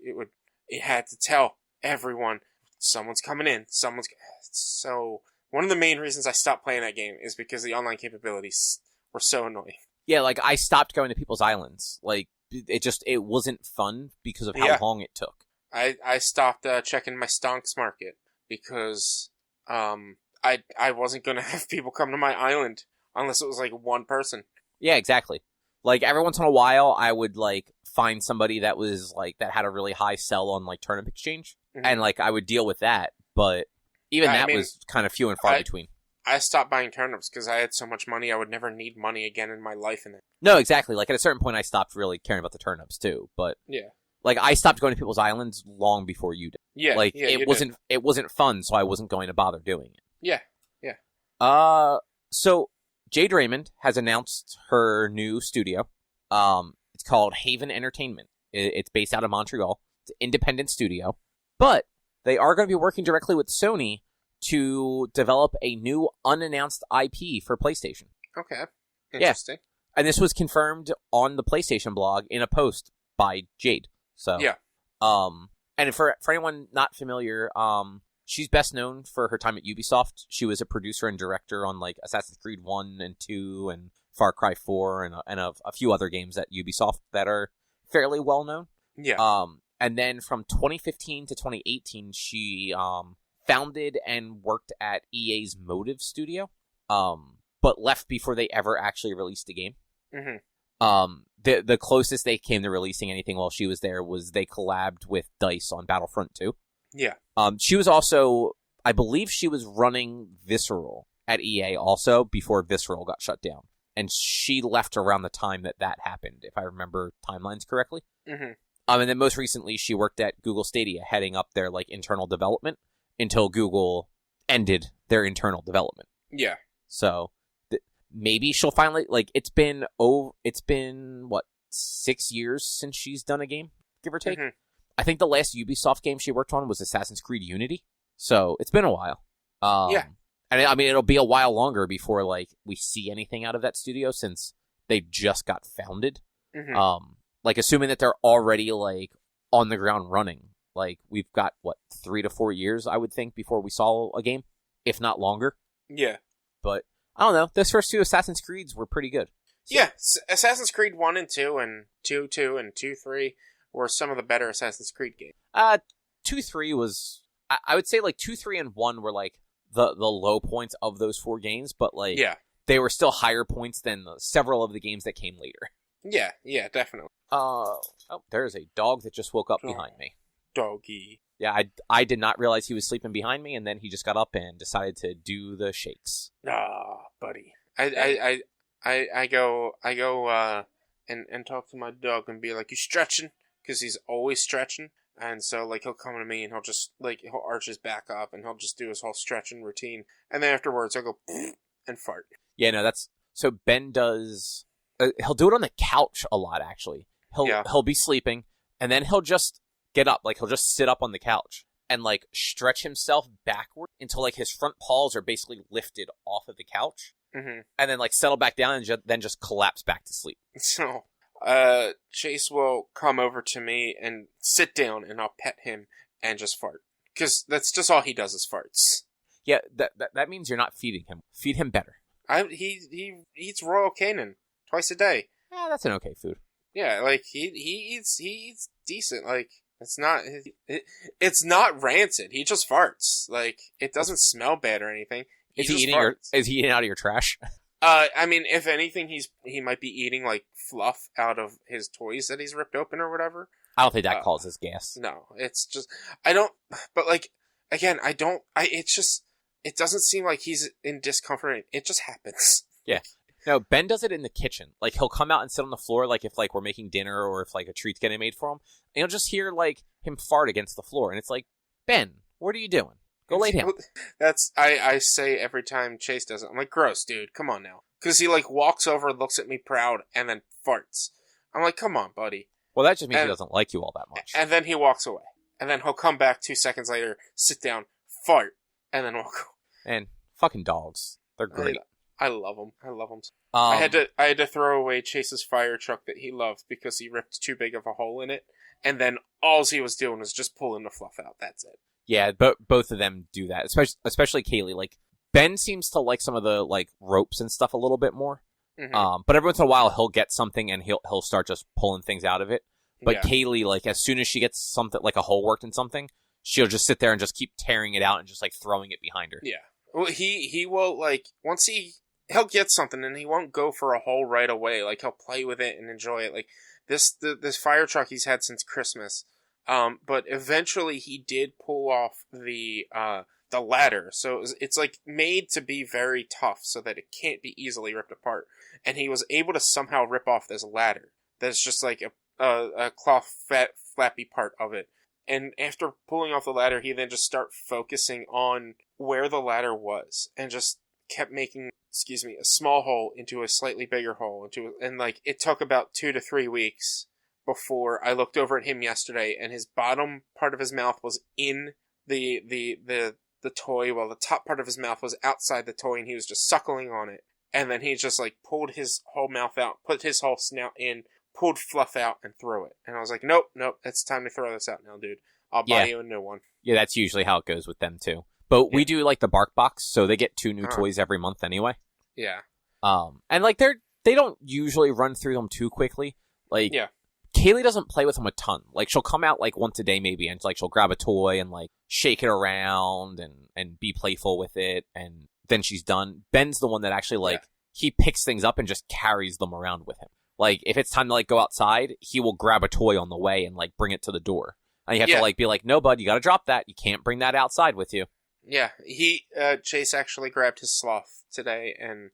it had to tell everyone, someone's coming in, so one of the main reasons I stopped playing that game is because the online capabilities were so annoying. Yeah, like, I stopped going to people's islands. Like, it wasn't fun because of how long it took. I stopped checking my Stonks Market because I wasn't going to have people come to my island unless it was, like, one person. Yeah, exactly. Like, every once in a while, I would, like, find somebody that was, like, that had a really high sell on, like, Turnip Exchange, and, like, I would deal with that, but even was kind of few and far between. I stopped buying turnips because I had so much money I would never need money again in my life. No, exactly. Like, at a certain point, I stopped really caring about the turnips, too, but... Yeah. Like, I stopped going to people's islands long before you did. Yeah, like, yeah, it wasn't fun, so I wasn't going to bother doing it. Yeah. So Jade Raymond has announced her new studio. It's called Haven Entertainment. It's based out of Montreal. It's an independent studio, but they are going to be working directly with Sony to develop a new unannounced IP for PlayStation. Okay, interesting. Yeah. And this was confirmed on the PlayStation blog in a post by Jade. So yeah. And for anyone not familiar, she's best known for her time at Ubisoft. She was a producer and director on, like, Assassin's Creed 1 and 2 and Far Cry 4 and a few other games at Ubisoft that are fairly well known. Yeah. And then from 2015 to 2018, she founded and worked at EA's Motive Studio, but left before they ever actually released a game. The closest they came to releasing anything while she was there was they collabed with DICE on Battlefront 2. Yeah. She was also, I believe she was running Visceral at EA also before Visceral got shut down. And she left around the time that happened, if I remember timelines correctly. And then most recently, she worked at Google Stadia, heading up their like internal development until Google ended their internal development. Yeah. So maybe she'll finally it's been what 6 years since she's done a game, give or take. I think the last Ubisoft game she worked on was Assassin's Creed Unity. So it's been a while. Yeah. And I mean, it'll be a while longer before like we see anything out of that studio since they just got founded. Like assuming that they're already like on the ground running. Like we've got 3 to 4 years, I would think, before we saw a game, if not longer. Yeah. But I don't know. Those first two Assassin's Creeds were pretty good. So, yeah, Assassin's Creed 1 and 2 and 2 and 2 3 were some of the better Assassin's Creed games. 2 3 was I would say like 2 3 and 1 were like the low points of those 4 games, but like they were still higher points than several of the games that came later. Yeah, definitely. Oh, there's a dog that just woke up behind me. Doggy. Yeah, I did not realize he was sleeping behind me, and then he just got up and decided to do the shakes. Ah, buddy. I go and talk to my dog and be like, "You stretching?" Because he's always stretching, and so like he'll come to me and he'll just he'll arch his back up and he'll just do his whole stretching routine, and then afterwards I'll go and fart. Yeah, no, that's so Ben does. He'll do it on the couch a lot, actually. He'll be sleeping, and then he'll just get up, like he'll just sit up on the couch and like stretch himself backward until like his front paws are basically lifted off of the couch, and then like settle back down and then just collapse back to sleep. So, Chase will come over to me and sit down, and I'll pet him and just fart, because that's just all he does is farts. Yeah, that means you're not feeding him. Feed him better. He eats Royal Canin twice a day. Yeah, that's an okay food. Yeah, like he eats decent. Like it's not rancid. He just farts. Like it doesn't smell bad or anything. Is he eating out of your trash? I mean, if anything, he might be eating like fluff out of his toys that he's ripped open or whatever. I don't think that causes gas. No, it's just I don't. But like again, I don't. It's just it doesn't seem like he's in discomfort. It just happens. Yeah. No, Ben does it in the kitchen. Like, he'll come out and sit on the floor, like, if, like, we're making dinner or if, like, a treat's getting made for him. And you'll just hear, like, him fart against the floor. And it's like, Ben, what are you doing? Go lay down. That's, I say every time Chase does it. I'm like, gross, dude. Come on now. Because he, like, walks over, looks at me proud, and then farts. I'm like, come on, buddy. Well, that just means he doesn't like you all that much. And then he walks away. And then he'll come back 2 seconds later, sit down, fart, and then walk away. And fucking dogs. They're great. I love them. I had to throw away Chase's fire truck that he loved because he ripped too big of a hole in it, and then all he was doing was just pulling the fluff out. That's it. Yeah, but both of them do that, especially Kaylee. Like Ben seems to like some of the like ropes and stuff a little bit more. But every once in a while he'll get something and he'll start just pulling things out of it. But Kaylee, like as soon as she gets something like a hole worked in something, she'll just sit there and just keep tearing it out and just like throwing it behind her. Yeah. Well, he will like once he'll get something and he won't go for a hole right away. Like he'll play with it and enjoy it. Like this fire truck he's had since Christmas. But eventually he did pull off the ladder. So it's like made to be very tough so that it can't be easily ripped apart. And he was able to somehow rip off this ladder. That's just like a cloth flappy part of it. And after pulling off the ladder, he then just started focusing on where the ladder was and just kept making, a small hole into a slightly bigger hole and like it took about 2 to 3 weeks before I looked over at him yesterday and his bottom part of his mouth was in the toy while the top part of his mouth was outside the toy and he was just suckling on it. And then he just like pulled his whole mouth out, put his whole snout in, pulled fluff out and threw it. And I was like, nope, it's time to throw this out now, dude. I'll buy you a new one. Yeah, that's usually how it goes with them too. But we do like the Bark Box, so they get 2 new toys every month anyway. Yeah. And like they don't usually run through them too quickly. Like Kaylee doesn't play with him a ton. Like, she'll come out, like, once a day maybe, and, like, she'll grab a toy and, like, shake it around and be playful with it, and then she's done. Ben's the one that actually, like, he picks things up and just carries them around with him. Like, if it's time to, like, go outside, he will grab a toy on the way and, like, bring it to the door. And you have to, like, be like, no, bud, you gotta drop that. You can't bring that outside with you. Yeah, Chase actually grabbed his sloth today, and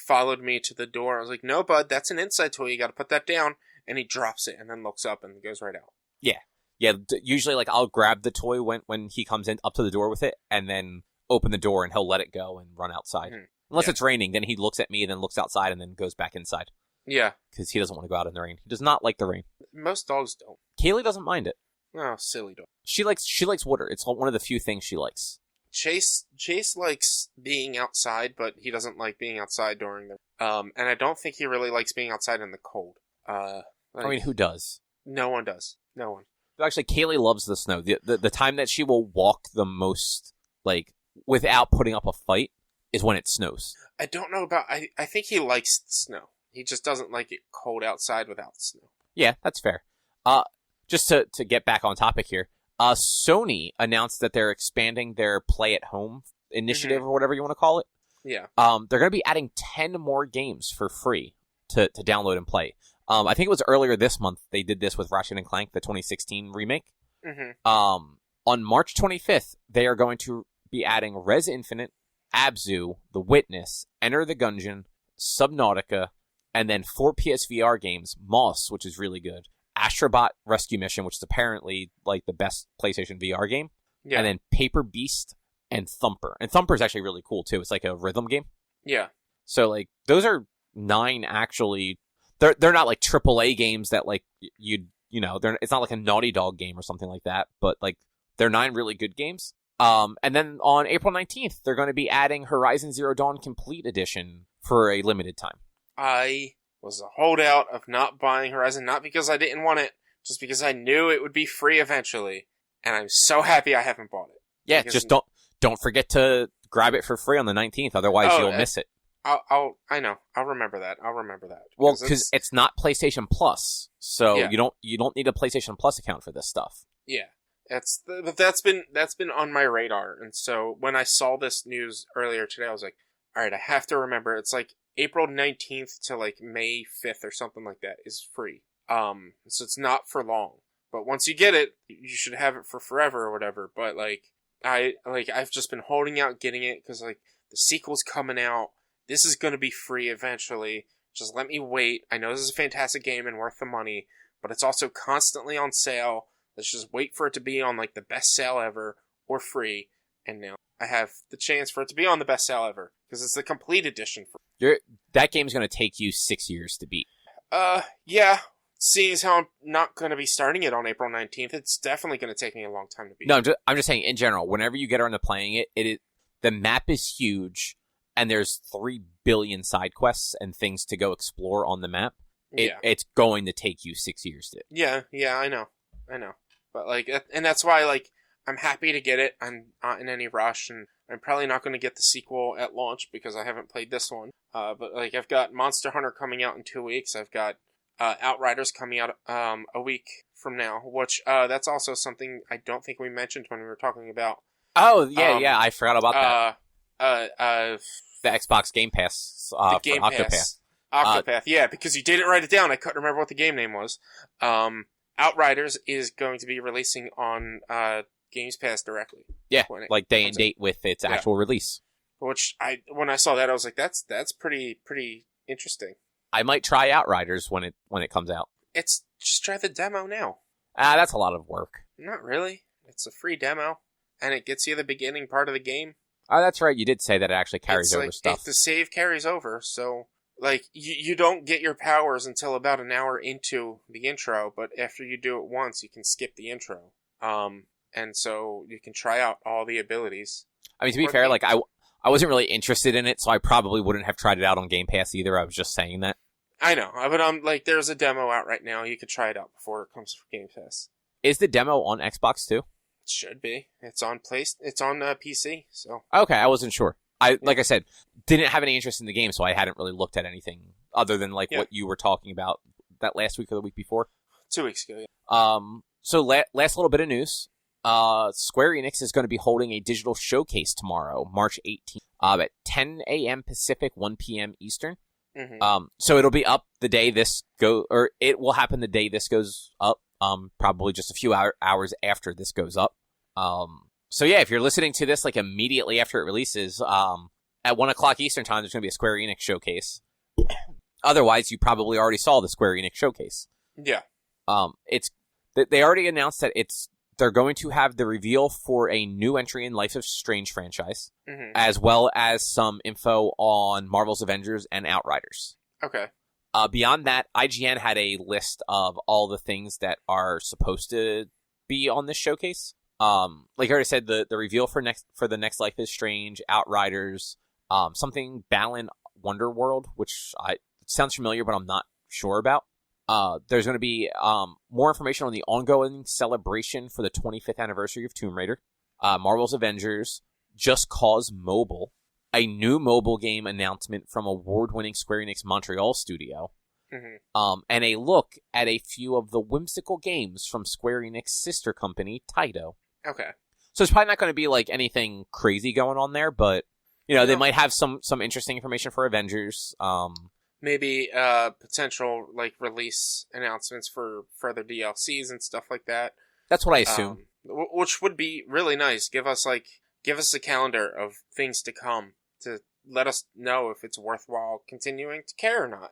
followed me to the door. I was like, no, bud, that's an inside toy. You gotta put that down. And he drops it and then looks up and goes right out. Yeah. Yeah, usually, like, I'll grab the toy when he comes in up to the door with it, and then open the door, and he'll let it go and run outside. Mm-hmm. Unless it's raining, then he looks at me, and then looks outside, and then goes back inside. Yeah. Because he doesn't want to go out in the rain. He does not like the rain. Most dogs don't. Kaylee doesn't mind it. Oh, silly dog. She likes water. It's one of the few things she likes. Chase likes being outside, but he doesn't like being outside during the... and I don't think he really likes being outside in the cold. I mean, who does? No one does. No one. Actually, Kaylee loves the snow. The time that she will walk the most, like, without putting up a fight is when it snows. I don't know about... I think he likes the snow. He just doesn't like it cold outside without the snow. Yeah, that's fair. Just to get back on topic here, Sony announced that they're expanding their Play at Home initiative, or whatever you want to call it. Yeah. They're going to be adding 10 more games for free to download and play. I think it was earlier this month they did this with Ratchet & Clank, the 2016 remake. Mm-hmm. On March 25th, they are going to be adding Res Infinite, Abzu, The Witness, Enter the Gungeon, Subnautica, and then 4 PSVR games, Moss, which is really good, Astrobot Rescue Mission, which is apparently like the best PlayStation VR game, and then Paper Beast and Thumper. And Thumper is actually really cool, too. It's like a rhythm game. Yeah. So, like, those are 9 actually... They're not like AAA games that like you know it's not like a Naughty Dog game or something like that, but like they're 9 really good games. And then on April 19th they're going to be adding Horizon Zero Dawn Complete Edition for a limited time. I was a holdout of not buying Horizon, not because I didn't want it, just because I knew it would be free eventually, and I'm so happy I haven't bought it. Yeah, just don't forget to grab it for free on the 19th, otherwise you'll miss it. I know. I'll remember that. Well, because it's not PlayStation Plus, so you don't need a PlayStation Plus account for this stuff. Yeah, but that's been on my radar, and so when I saw this news earlier today, I was like, all right, I have to remember. It's like April 19th to like May 5th or something like that is free. So it's not for long, but once you get it, you should have it for forever or whatever. But I've just been holding out getting it because like the sequel's coming out. This is going to be free eventually. Just let me wait. I know this is a fantastic game and worth the money, but it's also constantly on sale. Let's just wait for it to be on like the best sale ever or free. And now I have the chance for it to be on the best sale ever because it's the complete edition. That game's going to take you 6 years to beat. Yeah. Seeing as how I'm not going to be starting it on April 19th, it's definitely going to take me a long time to beat. No, I'm just saying in general, whenever you get around to playing it, the map is huge. And there's 3 billion side quests and things to go explore on the map. It's going to take you 6 years to. Yeah, I know. But like, and that's why like I'm happy to get it. I'm not in any rush, and I'm probably not going to get the sequel at launch because I haven't played this one. But like, I've got Monster Hunter coming out in 2 weeks. I've got Outriders coming out a week from now, which that's also something I don't think we mentioned when we were talking about. Oh yeah, I forgot about that. The Xbox Game Pass the Game for Octopath. Pass. Octopath, yeah, because you didn't write it down. I couldn't remember what the game name was. Outriders is going to be releasing on Games Pass directly. Yeah, like day and date with its actual release. Which when I saw that, I was like, that's pretty interesting. I might try Outriders when it comes out. Just try the demo now. That's a lot of work. Not really. It's a free demo, and it gets you the beginning part of the game. Oh, that's right. You did say that it actually carries over stuff. The save carries over, so like you don't get your powers until about an hour into the intro, but after you do it once, you can skip the intro. And so you can try out all the abilities. I mean, to be fair, like I wasn't really interested in it, so I probably wouldn't have tried it out on Game Pass either. I was just saying that. I know, but I'm like, there's a demo out right now. You could try it out before it comes for Game Pass. Is the demo on Xbox too? Should be. It's on PC. So okay, I wasn't sure. Like I said, didn't have any interest in the game, so I hadn't really looked at anything other than like what you were talking about that last week or the week before. 2 weeks ago. Yeah. So last little bit of news. Square Enix is going to be holding a digital showcase tomorrow, March 18th, at 10 a.m. Pacific, 1 p.m. Eastern. Mm-hmm. So it'll be up the day it will happen the day this goes up. Probably just a few hours after this goes up. So yeah, if you're listening to this like immediately after it releases, at 1 o'clock Eastern time, there's going to be a Square Enix showcase. Otherwise, you probably already saw the Square Enix showcase. Yeah. They already announced that they're going to have the reveal for a new entry in Life is Strange franchise, as well as some info on Marvel's Avengers and Outriders. Okay. Beyond that, IGN had a list of all the things that are supposed to be on this showcase. Like I already said, the reveal for the next Life is Strange, Outriders, something Balan Wonderworld, which sounds familiar, but I'm not sure about. There's going to be more information on the ongoing celebration for the 25th anniversary of Tomb Raider, Marvel's Avengers, Just Cause Mobile, a new mobile game announcement from award-winning Square Enix Montreal studio, and a look at a few of the whimsical games from Square Enix sister company, Taito. Okay. So it's probably not going to be like anything crazy going on there, but they might have some interesting information for Avengers. Maybe potential like release announcements for further DLCs and stuff like that. That's what I assume. Which would be really nice. Give us a calendar of things to come to let us know if it's worthwhile continuing to care or not.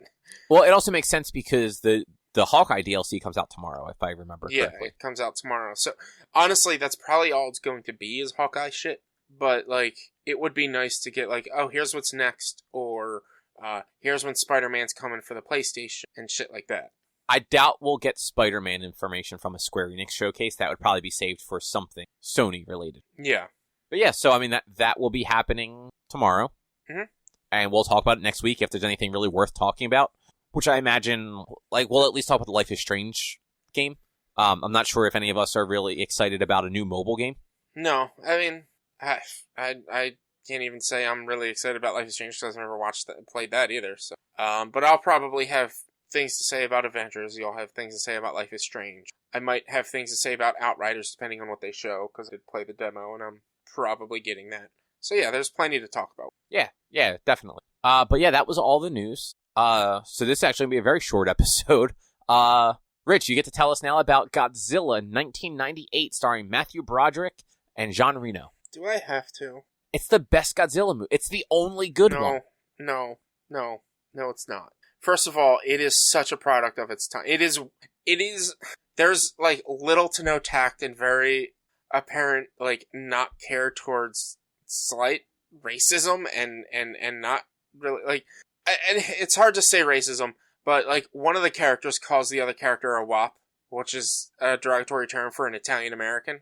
Well, it also makes sense because the Hawkeye DLC comes out tomorrow, if I remember correctly. Yeah, it comes out tomorrow. So honestly, that's probably all it's going to be is Hawkeye shit. But like, it would be nice to get like, oh, here's what's next, or here's when Spider-Man's coming for the PlayStation and shit like that. I doubt we'll get Spider-Man information from a Square Enix showcase. That would probably be saved for something Sony related. Yeah. But yeah, so I mean that will be happening tomorrow. And we'll talk about it next week if there's anything really worth talking about. Which I imagine, like, we'll at least talk about the Life is Strange game. I'm not sure if any of us are really excited about a new mobile game. No, I mean, I can't even say I'm really excited about Life is Strange because I've never played that either. So, but I'll probably have things to say about Avengers. You'll have things to say about Life is Strange. I might have things to say about Outriders depending on what they show because I did play the demo and I'm probably getting that. So yeah, there's plenty to talk about. Yeah, definitely. But yeah, that was all the news. So this is actually going to be a very short episode. Rich, you get to tell us now about Godzilla 1998 starring Matthew Broderick and Jean Reno. Do I have to? It's the best Godzilla movie. It's the only good one. No, it's not. First of all, it is such a product of its time. It is, there's like little to no tact and very apparent, like, not care towards slight racism and not really, like, and it's hard to say racism, but like one of the characters calls the other character a wop, which is a derogatory term for an Italian American.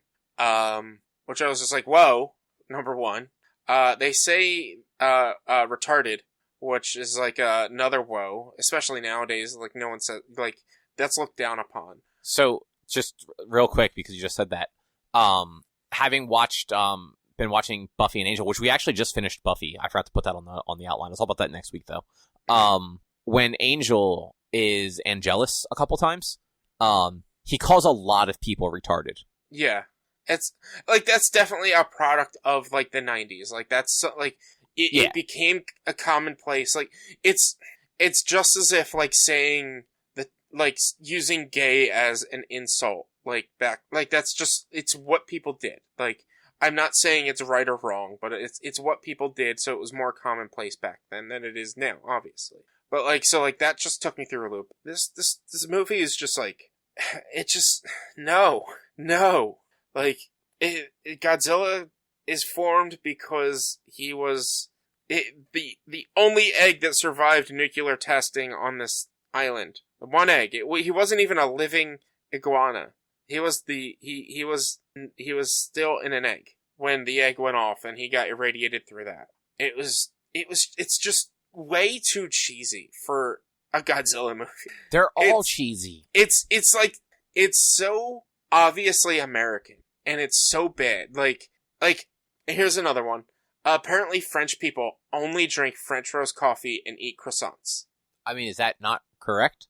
Which I was just like, whoa, number one. They say retarded, which is like another woe, especially nowadays. Like no one said, like that's looked down upon. So just real quick, because you just said that, having been watching Buffy and Angel, which we actually just finished Buffy. I forgot to put that on the outline. I'll talk about that next week, though. When Angel is Angelus a couple times, he calls a lot of people retarded. Yeah. It's like that's definitely a product of like the 90s. Like that's like it became a commonplace. Like it's just as if like saying that, like using gay as an insult, like back, like that's just, it's what people did. Like I'm not saying it's right or wrong, but it's what people did, so it was more commonplace back then than it is now, obviously. But like, so like that just took me through a loop. This movie is just like, it just no. Like Godzilla is formed because he was the only egg that survived nuclear testing on this island. One egg. He wasn't even a living iguana. He was still in an egg when the egg went off and he got irradiated through that. It's just way too cheesy for a Godzilla movie. They're all cheesy. It's like, it's so obviously American and it's so bad. Like here's another one. Apparently French people only drink French roast coffee and eat croissants. I mean, is that not correct?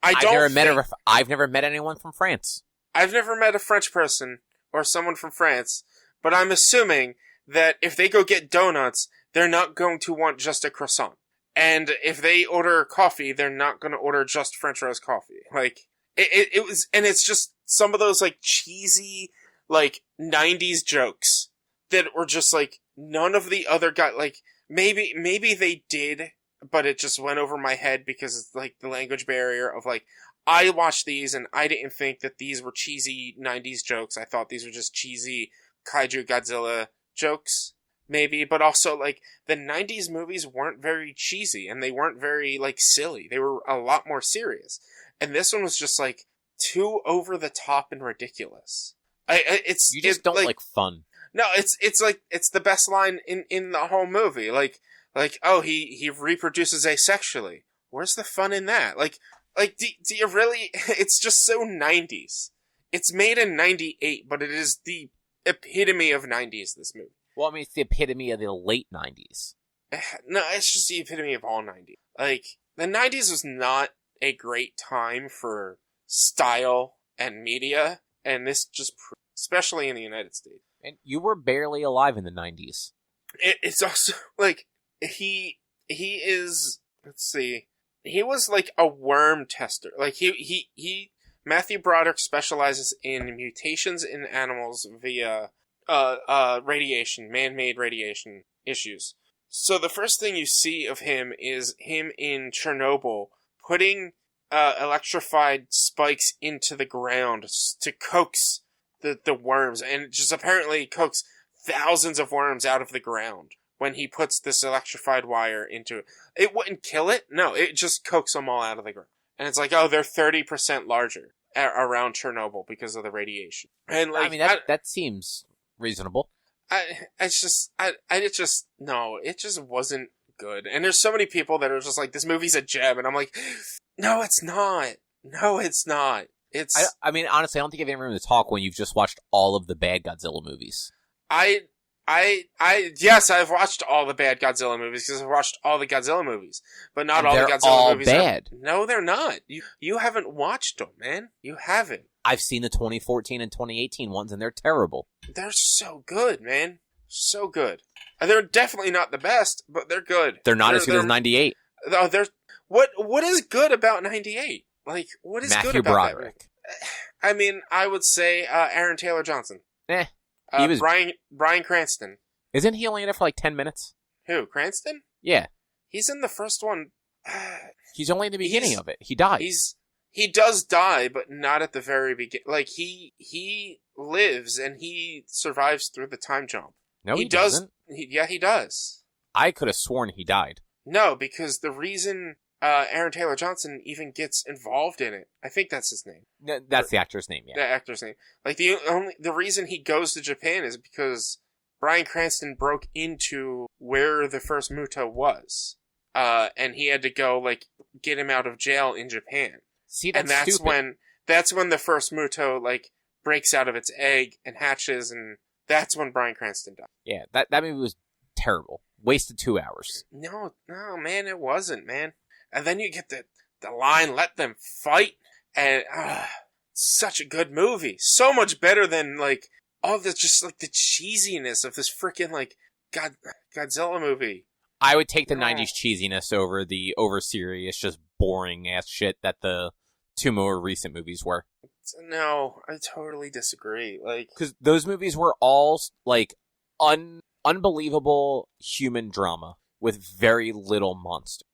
I've never met anyone from France. I've never met a French person or someone from France, but I'm assuming that if they go get donuts, they're not going to want just a croissant. And if they order coffee, they're not going to order just French roast coffee. Like, it was, and it's just some of those, like, cheesy, like, 90s jokes that were just, like, none of the other guys, like, maybe they did, but it just went over my head because it's, like, the language barrier of, like, I watched these and I didn't think that these were cheesy 90s jokes. I thought these were just cheesy Kaiju Godzilla jokes, maybe. But also, like, the 90s movies weren't very cheesy and they weren't very, like, silly. They were a lot more serious. And this one was just, like, too over the top and ridiculous. You just don't like fun. No, it's like, it's the best line in the whole movie. Like, oh, he reproduces asexually. Where's the fun in that? Like, do you really... It's just so 90s. It's made in 98, but it is the epitome of 90s, this movie. Well, I mean, it's the epitome of the late 90s. No, it's just the epitome of all 90s. Like, the 90s was not a great time for style and media, and this just... especially in the United States. And you were barely alive in the 90s. It's also, like, he is... Let's see... He was like a worm tester. Like Matthew Broderick specializes in mutations in animals via radiation, man-made radiation issues. So the first thing you see of him is him in Chernobyl putting electrified spikes into the ground to coax the worms, and it just apparently coax thousands of worms out of the ground. When he puts this electrified wire into it. It wouldn't kill it. No, it just coaxes them all out of the ground. And it's like, oh, they're 30% larger around Chernobyl because of the radiation. And like, I mean, that seems reasonable. It just wasn't good. And there's so many people that are just like, this movie's a gem. And I'm like, no, it's not. No, it's not. I mean, honestly, I don't think you have any room to talk when you've just watched all of the bad Godzilla movies. Yes, I've watched all the bad Godzilla movies because I've watched all the Godzilla movies, but not all the Godzilla all movies. Bad. No, they're not. You haven't watched them, man. You haven't. I've seen the 2014 and 2018 ones, and they're terrible. They're so good, man. So good. They're definitely not the best, but they're good. They're not as good as 98. What is good about 98? Like, what is Matthew good about Broderick. That? I mean, I would say Aaron Taylor Johnson. He was Bryan Cranston. Isn't he only in it for like 10 minutes? Who, Cranston? Yeah. He's in the first one. He's only in the beginning of it. He dies. He does die, but not at the very beginning. Like, he lives and he survives through the time jump. No, he doesn't. He does. I could have sworn he died. No, because the reason Aaron Taylor Johnson even gets involved in it, I think that's his name. That's the actor's name, yeah. The actor's name. Like, the reason he goes to Japan is because Bryan Cranston broke into where the first Muto was. And he had to go, like, get him out of jail in Japan. See, that's stupid. That's when the first Muto, like, breaks out of its egg and hatches, and that's when Bryan Cranston died. Yeah, that movie was terrible. Wasted 2 hours. No, man, it wasn't, man. And then you get the line, let them fight, and such a good movie. So much better than, like, all the, just, like, the cheesiness of this freaking, like, Godzilla movie. I would take the 90s cheesiness over the over-serious, just boring-ass shit that the two more recent movies were. No, I totally disagree. Like, because those movies were all, like, unbelievable human drama with very little monster.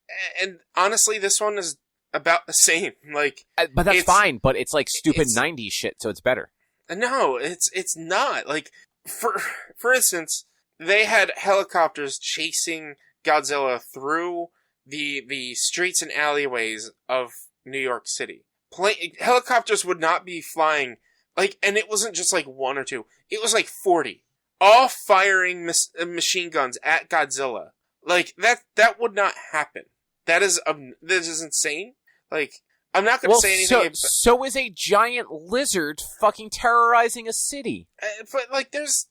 And honestly, this one is about the same. Like, but that's fine. But it's like stupid 90s shit, so it's better. No, it's not. Like, for instance, they had helicopters chasing Godzilla through the streets and alleyways of New York City. Helicopters would not be flying, like, and it wasn't just like one or two. It was like 40, all firing machine guns at Godzilla. Like, that would not happen. This is insane. Like, I'm not going to say anything. So is a giant lizard fucking terrorizing a city. But like, there's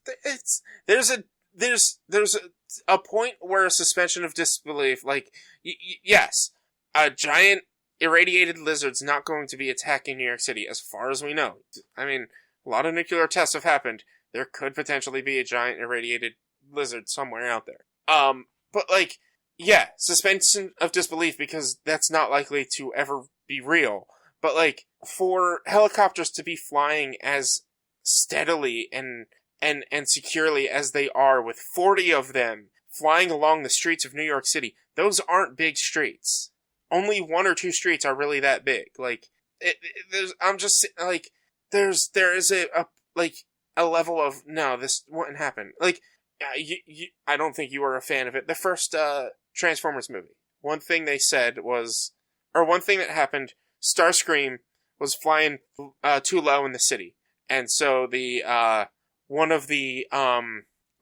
a point where a suspension of disbelief. Like, yes, a giant irradiated lizards not going to be attacking New York City, as far as we know. I mean, a lot of nuclear tests have happened. There could potentially be a giant irradiated lizard somewhere out there. But like, yeah, suspension of disbelief, because that's not likely to ever be real. But like, for helicopters to be flying as steadily and securely as they are, with 40 of them flying along the streets of New York City, those aren't big streets. Only 1 or 2 streets are really that big. Like, there is a level of, no, this wouldn't happen. Like, I don't think you were a fan of it. The first Transformers movie, one thing they said was, or one thing that happened, Starscream was flying too low in the city, and so the one of the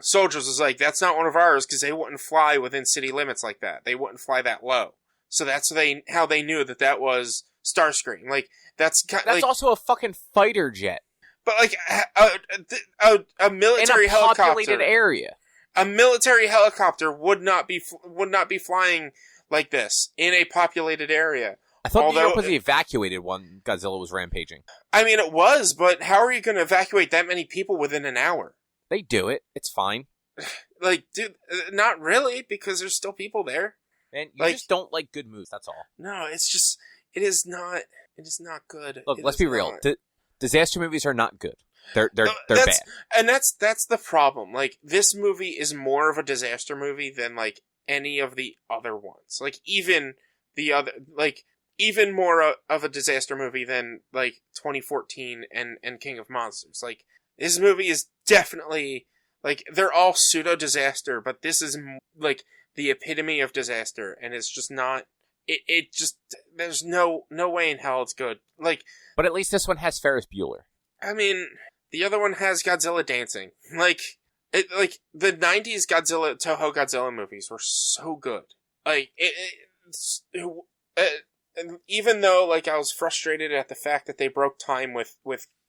soldiers was like, "That's not one of ours," because they wouldn't fly within city limits like that. They wouldn't fly that low. So that's how they knew that was Starscream. Like, that's also a fucking fighter jet. But like a military in a helicopter, populated area, a military helicopter would not be flying like this in a populated area. I thought New York was evacuated when Godzilla was rampaging. I mean, it was, but how are you going to evacuate that many people within an hour? They do it. It's fine. Like, dude, not really, because there's still people there. And you just don't like good movies, that's all. No, it's just, it is not good. Look, let's be real. Disaster movies are not good. They're bad. And that's the problem. Like, this movie is more of a disaster movie than, like, any of the other ones. Like, even more of a disaster movie than, like, 2014 and King of Monsters. Like, this movie is definitely, like, they're all pseudo-disaster, but this is, like, the epitome of disaster, and it's just not, it just, there's no way in hell it's good. Like, but at least this one has Ferris Bueller. I mean, the other one has Godzilla dancing. Like, the 90s Toho Godzilla movies were so good. Like, and even though, like, I was frustrated at the fact that they broke time with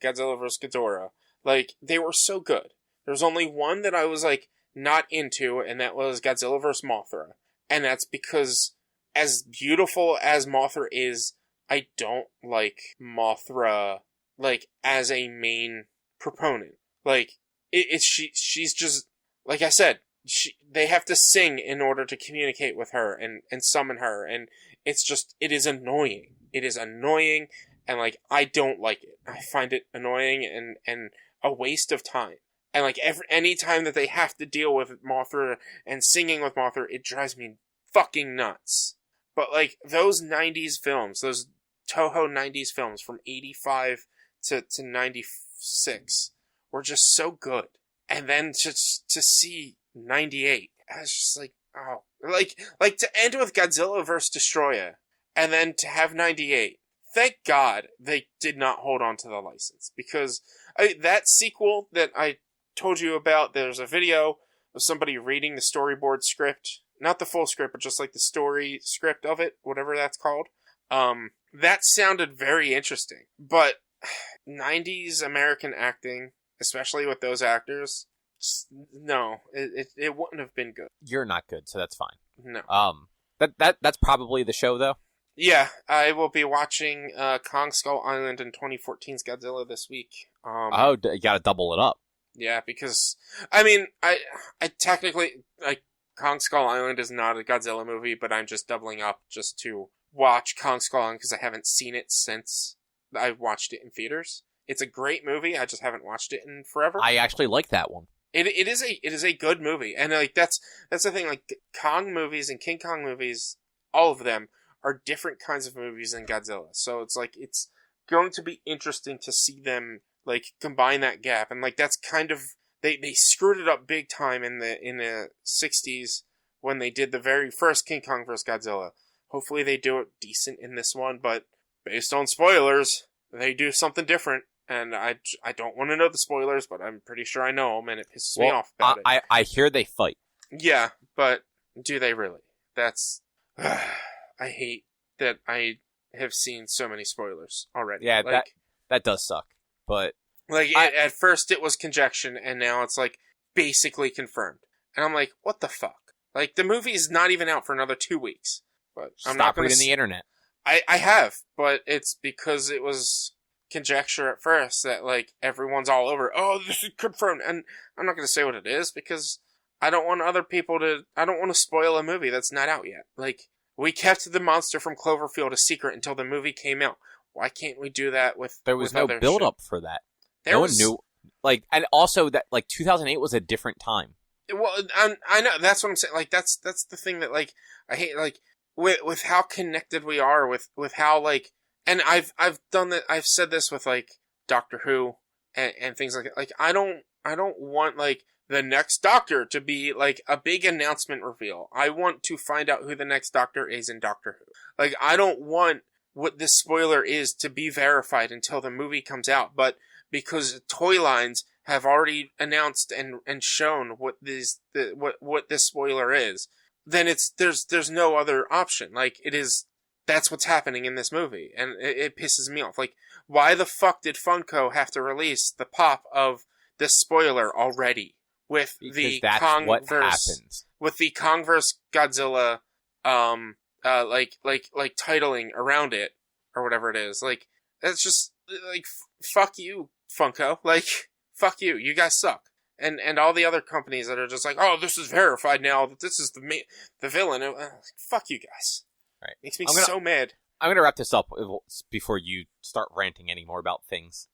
Godzilla vs. Ghidorah, like, they were so good. There's only one that I was, like, not into, and that was Godzilla vs. Mothra. And that's because, as beautiful as Mothra is, I don't like Mothra, like, as a main proponent. Like, she's just, like I said, they have to sing in order to communicate with her and summon her, and it's just, it is annoying. It is annoying, and, like, I don't like it. I find it annoying and a waste of time. And, like, any time that they have to deal with Mothra and singing with Mothra, it drives me fucking nuts. But, like, those 90s films, those Toho 90s films from 85 to 96 were just so good. And then to see 98, I was just like, oh. Like to end with Godzilla vs. Destroyer, and then to have 98. Thank God they did not hold on to the license. Because that sequel that I told you about, there's a video of somebody reading the storyboard script. Not the full script, but just like the story script of it, whatever that's called. That sounded very interesting. But 90s American acting, especially with those actors, no, it wouldn't have been good. You're not good, so that's fine. No. That's probably the show, though. Yeah, I will be watching Kong Skull Island and 2014's Godzilla this week. You gotta double it up. Yeah, because, I mean, I technically, like, Kong Skull Island is not a Godzilla movie, but I'm just doubling up just to watch Kong Skull Island because I haven't seen it since I watched it in theaters. It's a great movie, I just haven't watched it in forever. I actually like that one. It is a good movie, and, like, that's the thing, like, Kong movies and King Kong movies, all of them, are different kinds of movies than Godzilla. So it's, like, it's going to be interesting to see them, like, combine that gap, and, like, that's kind of, they screwed it up big time in the 60s when they did the very first King Kong vs. Godzilla. Hopefully they do it decent in this one, but based on spoilers, they do something different. And I don't want to know the spoilers, but I'm pretty sure I know them, and it pisses me off about it. I hear they fight. Yeah, but do they really? That's... I hate that I have seen so many spoilers already. Yeah, like, that does suck. But... Like, at first it was conjecture, and now it's, like, basically confirmed. And I'm like, what the fuck? Like, the movie is not even out for another 2 weeks. But I'm not reading the internet. I have, but it's because it was conjecture at first that, like, everyone's all over, oh, this is confirmed, and I'm not going to say what it is because I don't want I don't want to spoil a movie that's not out yet. Like, we kept the monster from Cloverfield a secret until the movie came out. Why can't we do that with There was no build-up for that. No one knew. Like, and also that, like, 2008 was a different time. Well, I know, that's what I'm saying. Like, that's the thing that, like, I hate, like, with how connected we are with how, like, and I've done that, I've said this with, like, Doctor Who and things like that. Like, I don't want, like, the next Doctor to be, like, a big announcement reveal. I want to find out who the next Doctor is in Doctor Who. Like, I don't want what this spoiler is to be verified until the movie comes out, but because toy lines have already announced and shown what this spoiler is, then there's no other option. Like, that's what's happening in this movie, and it pisses me off. Like, why the fuck did Funko have to release the pop of this spoiler already with the Kong versus Godzilla, like titling around it or whatever it is? Like, that's just like fuck you, Funko. Like, fuck you. You guys suck. And all the other companies that are just like, oh, this is verified now that this is the villain. Fuck you guys. All right. Makes me so mad. I'm going to wrap this up before you start ranting any more about things.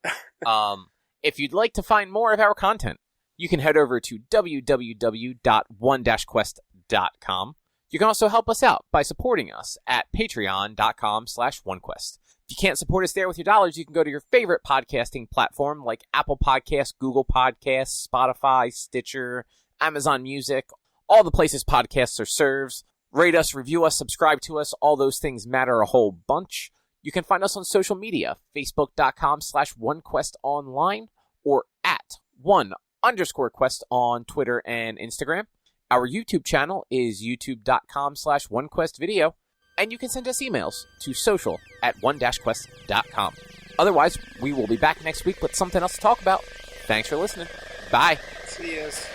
If you'd like to find more of our content, you can head over to www.one-quest.com. You can also help us out by supporting us at patreon.com/onequest. If you can't support us there with your dollars, you can go to your favorite podcasting platform like Apple Podcasts, Google Podcasts, Spotify, Stitcher, Amazon Music, all the places podcasts are served. Rate us, review us, subscribe to us. All those things matter a whole bunch. You can find us on social media, facebook.com/onequestonline or at @1_quest on Twitter and Instagram. Our YouTube channel is youtube.com/onequestvideo. And you can send us emails to social@one-quest.com. Otherwise, we will be back next week with something else to talk about. Thanks for listening. Bye. See yous.